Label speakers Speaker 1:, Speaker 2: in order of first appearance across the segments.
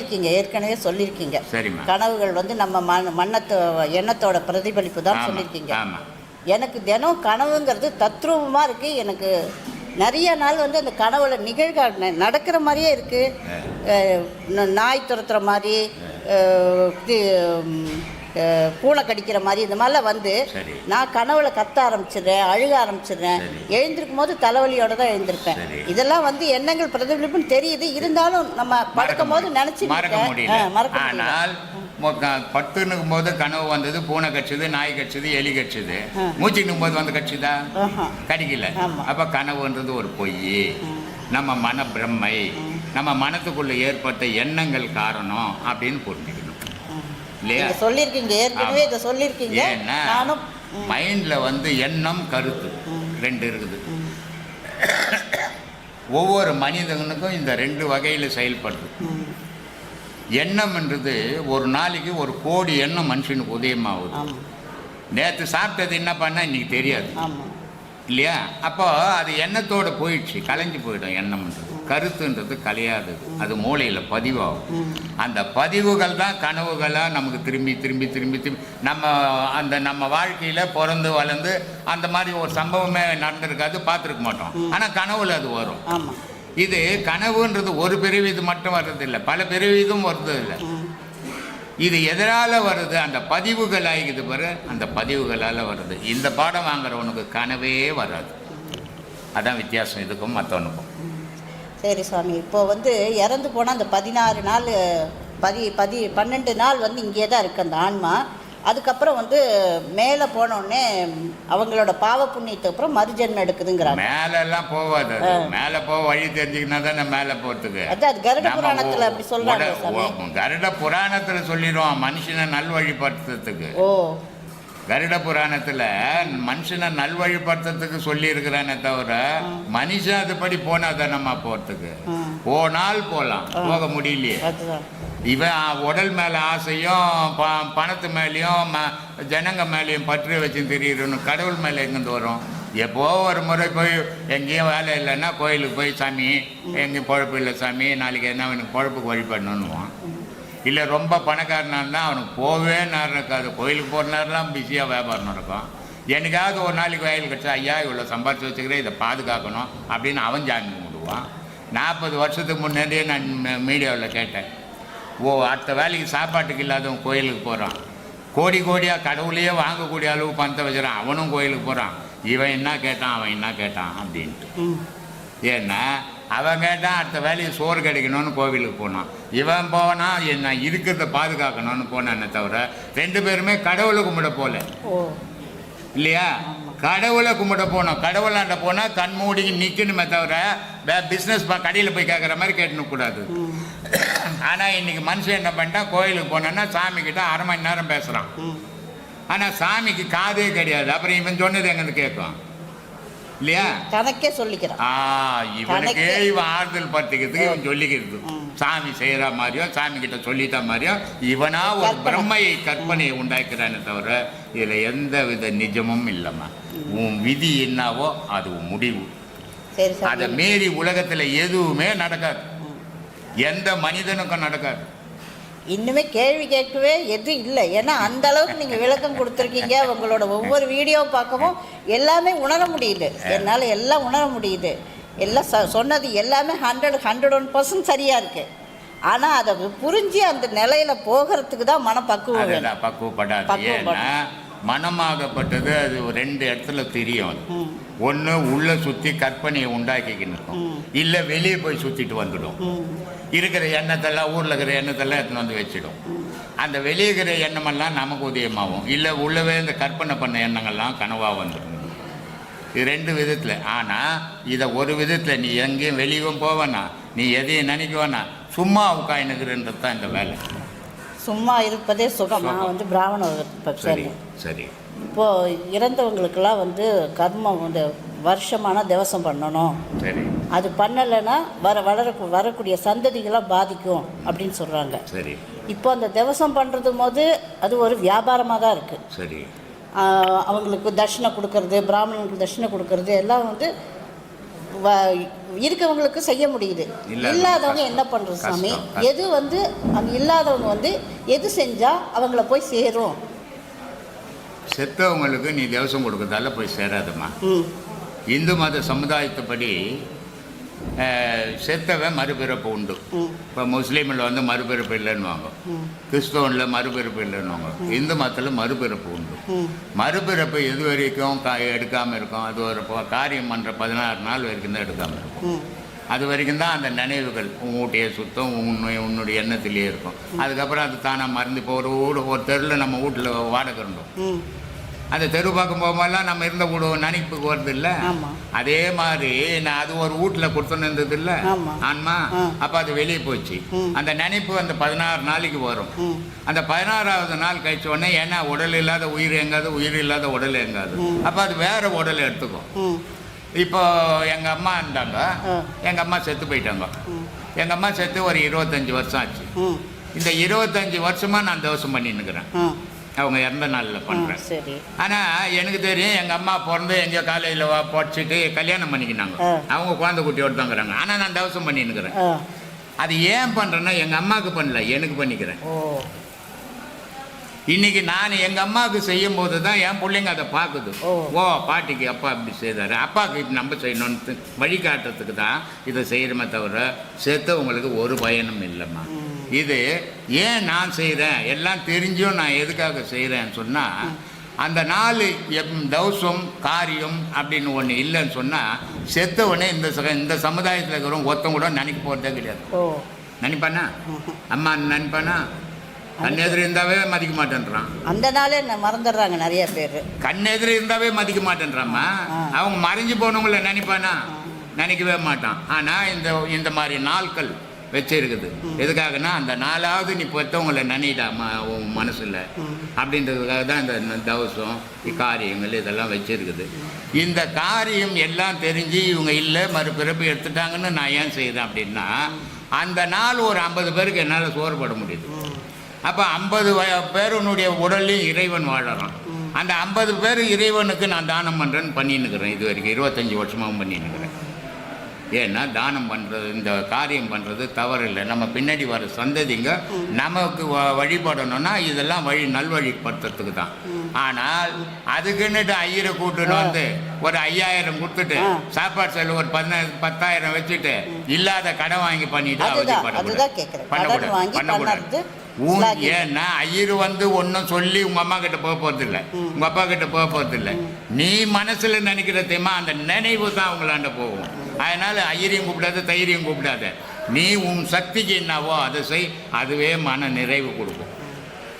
Speaker 1: சொல்லியிருக்கீங்க, ஏற்கனவே சொல்லியிருக்கீங்க.
Speaker 2: சரிம்மா.
Speaker 1: கனவுகள் வந்து நம்ம எண்ணத்தோட பிரதிபலிப்பு தான் சொல்லியிருக்கீங்க. எனக்கு தினம் கனவுங்கிறது தத்ரூபமாக இருக்குது. எனக்கு நிறைய நாள் வந்து அந்த கனவுல நடக்கிற மாதிரியே இருக்குது. நாய் துரத்துற மாதிரி, பூனை கடிக்கிற மாதிரி, இந்த மாதிரிலாம் வந்து நான் கனவுல கத்த ஆரம்பிச்சிடுறேன், அழுக ஆரம்பிச்சிடுறேன். எழுந்திருக்கும் போது தலைவலியோடு தான் எழுந்திருப்பேன். இதெல்லாம் வந்து எண்ணங்கள் பிரதிபலிப்புன்னு தெரியுது. இருந்தாலும் நம்ம படுக்கும் போது நினச்சி மறக்க முடியல.
Speaker 2: பத்துனுக்கும் போது கனவு வந்தது, பூனை கடிச்சது, நாய் கடிச்சது, எலி கடிச்சது. மூச்சுக்கும் போது வந்து கடிச்சதா? கடிக்கல. அப்ப கனவுன்றது ஒரு பொய், நம்ம மன பிரம்மை, நம்ம மனத்துக்குள்ள ஏற்பட்ட எண்ணங்கள் காரணம் அப்படின்னு புரிஞ்சுக்கணும் இல்லையா?
Speaker 1: சொல்லியிருக்கீங்க, ஏற்கனவே இதை சொல்லியிருக்கீங்க.
Speaker 2: ஏன்னா மைண்ட்ல வந்து எண்ணம் கருத்து ரெண்டு இருக்குது. ஒவ்வொரு மனிதனுக்கும் இந்த ரெண்டு வகையில செயல்படுது. எண்ணம்ன்றது ஒரு நாளைக்கு 1 கோடி எண்ணம் மனுஷனுக்கு உதயமாகுது. நேற்று சாப்பிட்டது என்ன பண்ணால் இன்னைக்கு தெரியாது இல்லையா? அப்போ அது எண்ணத்தோடு போயிடுச்சு, கலைஞ்சு போயிடும். எண்ணம்ன்றது கருத்துன்றது கலையாது, அது மூளையில் பதிவாகும். அந்த பதிவுகள் தான் கனவுகளாக நமக்கு திரும்பி திரும்பி திரும்பி திரும்பி நம்ம வாழ்க்கையில் பிறந்து வளர்ந்து அந்த மாதிரி ஒரு சம்பவமே நடந்திருக்காது, பார்த்துருக்க மாட்டோம். ஆனால் கனவுல அது வரும். இது கனவுன்றது ஒரு பிரிவு மட்டும் வர்றதில்லை, பல பிரிவும் வருது இல்லை. இது எதனால் வருது? அந்த பதிவுகள் ஆகிக்குது பாரு, அந்த பதிவுகளால் வருது. இந்த பாடம் வாங்குறவனுக்கு கனவே வராது. அதான் வித்தியாசம் இதுக்கும் மற்றவனுக்கும்.
Speaker 1: சரி சுவாமி, இப்போ வந்து இறந்து போனால் அந்த 16 நாள் 12 நாள் வந்து இங்கே தான் இருக்குது அந்த ஆன்மா. அதுக்கப்புறம் வந்து மேலே போனோடனே அவங்களோட பாவ புண்ணியத்துக்கு அப்புறம் மறுஜென்மம் எடுக்குதுங்கிறாங்க.
Speaker 2: மேலெல்லாம் போகாது, மேலே போக வழி தெரிஞ்சுக்கினா தானே மேலே போகிறதுக்கு.
Speaker 1: அது கருட புராணத்தில் அப்படி சொல்கிறாங்க.
Speaker 2: கருட புராணத்தில் சொல்லிடுவோம் மனுஷனை நல்வழிப்படுத்துறதுக்கு. கருட புராணத்தில் மனுஷனை நல்வழிப்படுத்துறதுக்கு சொல்லியிருக்கிறானே தவிர மனுஷன் அதுபடி போனால் தானம்மா போகிறதுக்கு. போனால் போகலாம், போக முடியலையே. இவன் உடல் மேலே ஆசையும் பணத்து மேலேயும் ஜனங்க மேலேயும் பற்று வச்சு தெரியுறன்னு கடவுள் மேலே எங்கேருந்து வரும்? எப்போ ஒரு முறை போய் எங்கேயும் வேலை இல்லைன்னா கோயிலுக்கு போய் சாமி எங்கேயும் பொழப்பு இல்லை சாமி, நாளைக்கு என்ன அவனுக்கு பொழப்புக்கு வழிபடணுன்னுவான். இல்லை ரொம்ப பணக்காரனாக இருந்தால் அவனுக்கு போவே நேரம் இருக்காது, கோயிலுக்கு போகிற நேரம்லாம் பிஸியாக வியாபாரம் நடக்கும். என்னைக்காவது ஒரு நாளைக்கு வயல் கிடச்சா ஐயா இவ்வளோ சம்பாதிச்சு வச்சுக்கிறேன், இதை பாதுகாக்கணும் அப்படின்னு அவன் ஜாமி கும்பிடுவான். 40 வருஷத்துக்கு முன்னாடியே நான் மீடியாவில் கேட்டேன், அடுத்த வேலைக்கு சாப்பாட்டுக்கு இல்லாதவன் கோயிலுக்கு போகிறான், கோடி கோடியாக கடவுளையே வாங்கக்கூடிய அளவு பணத்தை வச்சுறான், அவனும் கோயிலுக்கு போகிறான். இவன் என்ன கேட்டான், அவன் என்ன கேட்டான் அப்படின்ட்டு. ஏன்னா அவன் கேட்டான் அடுத்த வேலையை சோறு கிடைக்கணும்னு கோவிலுக்கு போனான், இவன் போனா என்ன இருக்கிறத பாதுகாக்கணும்னு போனானே தவிர 2 பேருமே கடவுளை கும்பிட போல இல்லையா? கடவுளை கும்பிட போனோம், கடவுளாண்ட போனால் கண்மூடி நிற்கணுமே தவிர பிஸ்னஸ் கடையில் போய் கேட்குற மாதிரி கேட்டுக்கூடாது. ஆனால் இன்னைக்கு மனுஷன் என்ன பண்ணிட்டான், கோயிலுக்கு போனோன்னா சாமிக்கிட்ட 1/2 மணி நேரம் பேசுகிறான். ஆனால் சாமிக்கு காதே கிடையாது. அப்புறம் இவன் சொன்னது எங்கேருந்து கேட்கும் இல்லையா?
Speaker 1: கணக்கே சொல்லிக்கிறான்.
Speaker 2: இவனுக்கே இவன் ஆறுதல் படுத்திக்கிறதுக்கு இவன் சொல்லிக்கிறது. சாமி செய்கிற மாதிரியோ சாமி கிட்ட சொல்லிட்ட மாதிரியோ இவனா ஒரு பிரம்மையை கற்பனையை உண்டாக்குறானே தவிர இதில் எந்த வித நிஜமும் இல்லைம்மா. உன் விதி என்னவோ அது முடிவு. அதை மீறி உலகத்தில் எதுவுமே நடக்காது, எந்த மனிதனுக்கும் நடக்காது.
Speaker 1: இன்னுமே கேள்வி கேட்கவே எதுவும் இல்லை. ஏன்னா அந்த அளவுக்கு நீங்கள் விளக்கம் கொடுத்துருக்கீங்க. உங்களோட ஒவ்வொரு வீடியோ பார்க்கவும் எல்லாமே உணர முடியுது, என்னால் எல்லாம் உணர முடியுது. எல்லாம் சொன்னது எல்லாமே 101% சரியாக இருக்குது. ஆனால் அதை புரிஞ்சு அந்த நிலையில் போகிறதுக்கு தான் மனப்பக்குவம்.
Speaker 2: பக்குவப்படாது. மனமாகப்பட்டது அது 2 இடத்துல தெரியும். ஒன்று உள்ளே சுற்றி கற்பனையை உண்டாக்கிக்கணும், இல்லை வெளியே போய் சுற்றிட்டு வந்துடும். இருக்கிற எண்ணத்தெல்லாம் ஊரில் இருக்கிற எண்ணத்தெல்லாம் எடுத்துன்னு வந்து வச்சிடும். அந்த வெளியே இருக்கிற எண்ணமெல்லாம் நமக்கு உதயமாகும், இல்லை உள்ளவே இந்த கற்பனை பண்ண எண்ணங்கள்லாம் கனவாக வந்துடும். இது 2 விதத்தில். ஆனால் இதை ஒரு விதத்தில் நீ எங்கேயும் வெளியும் போவேனா, நீ எதையும் நினைக்குவேனா, சும்மா உட்காந்துக்கிறன்றது தான் இந்த வேலை.
Speaker 1: சும்மா இருப்பதே சுகம். நான் வந்து பிராமண
Speaker 2: சரி சரி.
Speaker 1: இப்போது இறந்தவங்களுக்கெல்லாம் வந்து கர்மம் வந்து வருஷமான திவசம் பண்ணணும்.
Speaker 2: சரி.
Speaker 1: அது பண்ணலைன்னா வரக்கூடிய சந்ததிகளாக பாதிக்கும் அப்படின்னு சொல்கிறாங்க.
Speaker 2: சரி.
Speaker 1: இப்போ அந்த திவசம் பண்ணுறது போது அது ஒரு வியாபாரமாக தான் இருக்குது.
Speaker 2: சரி.
Speaker 1: அவங்களுக்கு தட்சிணை கொடுக்கறது, பிராமணனுக்கு தட்சிணை கொடுக்கறது எல்லாம் வந்து இருக்கவங்களுக்கு செய்ய முடியுது. இல்லாதவங்க என்ன பண்ணுறது சாமி? எது வந்து அங்கே இல்லாதவங்க வந்து எது செஞ்சால் அவங்கள போய் சேரும்?
Speaker 2: செத்தவங்களுக்கு நீ தேவசம் கொடுக்கறதால போய் சேராதுமா. இந்து மத சமுதாயத்தைப்படி செத்தவன் மறுபிறப்பு உண்டு. இப்போ முஸ்லீமில் வந்து மறுபிறப்பு இல்லைன்னுவாங்க, கிறிஸ்தவனில் மறுபிறப்பு இல்லைன்னுவாங்க, இந்து மதத்தில் மறுபிறப்பு உண்டு. மறுபிறப்பு எது வரைக்கும் எடுக்காமல் இருக்கும்? அது ஒரு காரியம் பண்ணுற 16 நாள் வரைக்கும் தான் எடுக்காமல் இருக்கும். அது வரைக்கும் தான் அந்த நினைவுகள் உன்னுடைய சுத்தம் உன்னுடைய எண்ணத்திலேயே இருக்கும். அதுக்கப்புறம் அது தானாக மறந்து. இப்போ ஒரு தெருவில் நம்ம வீட்டில் வாடகை இருந்தோம், அந்த தெரு பார்க்கும் போகும்போதெல்லாம் நம்ம இருந்த வீடு நினைப்புக்கு வருது இல்லை? அதே மாதிரி நான் அது ஒரு வீட்டில் கொடுத்துன்னு இருந்தது இல்லை ஆன்மா. அப்போ அது வெளியே போச்சு. அந்த நினைப்பு அந்த 16 நாளைக்கு வரும். அந்த 16ஆவது நாள் கழிச்ச உடனே, ஏன்னா உடல் இல்லாத உயிர் எங்காது, உயிர் இல்லாத உடல் எங்காது. அப்போ அது வேற உடலை எடுத்துக்கும். இப்போ எங்கள் அம்மா இருந்தாங்க, எங்கள் அம்மா செத்து போயிட்டாங்க. எங்கள் அம்மா செத்து ஒரு 25 வருஷம் ஆச்சு. இந்த 25 வருஷமாக நான் தோசம் பண்ணின்னுக்கிறேன். அவங்க இறந்த நாளில் பண்ணுறேன். ஆனால் எனக்கு தெரியும், எங்கள் அம்மா பிறந்து எங்கேயோ காலையில் படிச்சுட்டு கல்யாணம் பண்ணிக்கினாங்க. அவங்க குழந்தை குட்டியோடு தாங்கிறாங்க. ஆனால் நான் தவசம் பண்ணின்னுக்கிறேன். அது ஏன் பண்ணுறேன்னா, எங்கள் அம்மாவுக்கு பண்ணல, எனக்கு பண்ணிக்கிறேன். இன்னைக்கு நான் எங்கள் அம்மாவுக்கு செய்யும் போது தான் என் பிள்ளைங்க அதை பார்க்குது. ஓ, பாட்டிக்கு அப்பா இப்படி செய்தார், அப்பாவுக்கு இப்படி நம்ம செய்யணும்னு வழிகாட்டுறதுக்கு தான் இதை செய்கிறோமே தவிர செத்தவங்களுக்கு ஒரு பயனும் இல்லைம்மா. இது ஏன் நான் செய்கிறேன், எல்லாம் தெரிஞ்சும் நான் எதுக்காக செய்கிறேன்னு சொன்னால், அந்த 4 தவசம் காரியம் அப்படின்னு ஒன்று இல்லைன்னு சொன்னால், செத்தவனே இந்த சமுதாயத்தில் இருக்கிறவங்க ஒருத்தவங்க கூட நினைக்க போகிறதே கிடையாது. நினைப்பானா? அம்மா நினைப்பானா? கண்ணெதிரி இருந்தாவே மதிக்க மாட்டேன்றான்.
Speaker 1: அந்த நாளே மறந்துடுறாங்க நிறைய பேர்.
Speaker 2: கண்ணெதிரி இருந்தாவே மதிக்க மாட்டேன்றாம்மா. அவங்க மறைஞ்சு போனவங்கள நினைப்பானா? நினைக்கவே மாட்டான். ஆனால் இந்த மாதிரி நாட்கள் வச்சிருக்குது எதுக்காகனா, அந்த 4ஆவது நீ பெற்றவங்களை நினைட்டாமா உன் மனசில் அப்படின்றதுக்காக தான் இந்த தவசம் காரியங்கள் இதெல்லாம் வச்சிருக்குது. இந்த காரியம் எல்லாம் தெரிஞ்சு இவங்க இல்லை மறுபிறப்பு எடுத்துட்டாங்கன்னு நான் ஏன் செய்கிறேன் அப்படின்னா, அந்த நாள் ஒரு 50 பேருக்கு என்னால் சோறுபட முடியுது. அப்போ 50 பேருனுடைய உடலையும் இறைவன் வாழறான். அந்த 50 பேர் இறைவனுக்கு நான் தானம் பண்ணுறேன்னு பண்ணின்னுக்கிறேன். இது வரைக்கும் 25 வருஷமாகவும் பண்ணின்னுக்கிறேன். ஏன்னா தானம் பண்ணுறது, இந்த காரியம் பண்ணுறது தவறு இல்லை. நம்ம பின்னாடி வர சந்ததிங்க நமக்கு வழிபடணும்னா இதெல்லாம் நல்வழிப்படுத்துறதுக்கு தான். ஆனால் அதுக்குன்னுட்டு ஐயரை கூட்டுன்னு வந்து ஒரு 5000 கொடுத்துட்டு சாப்பாடு செலவு ஒரு 10,000 வச்சுட்டு இல்லாத கடன் வாங்கி பண்ணிட்டு பண்ணக்கூடாது. ஏன்னா ஐயர் வந்து ஒன்றும் சொல்லி உங்கள் அம்மா கிட்ட போக போகிறதில்ல, உங்கள் அப்பா கிட்ட போக போகிறதில்ல. நீ மனசில் நினைக்கிறதையுமா அந்த நினைவு தான் அவங்களாண்ட போகும். அதனால் ஐயரையும் கூப்பிடாத, தைரியம் கூப்பிடாத. நீ உன் சக்திக்கு என்னவோ அதை செய், அதுவே மன நிறைவு கொடுக்கும்.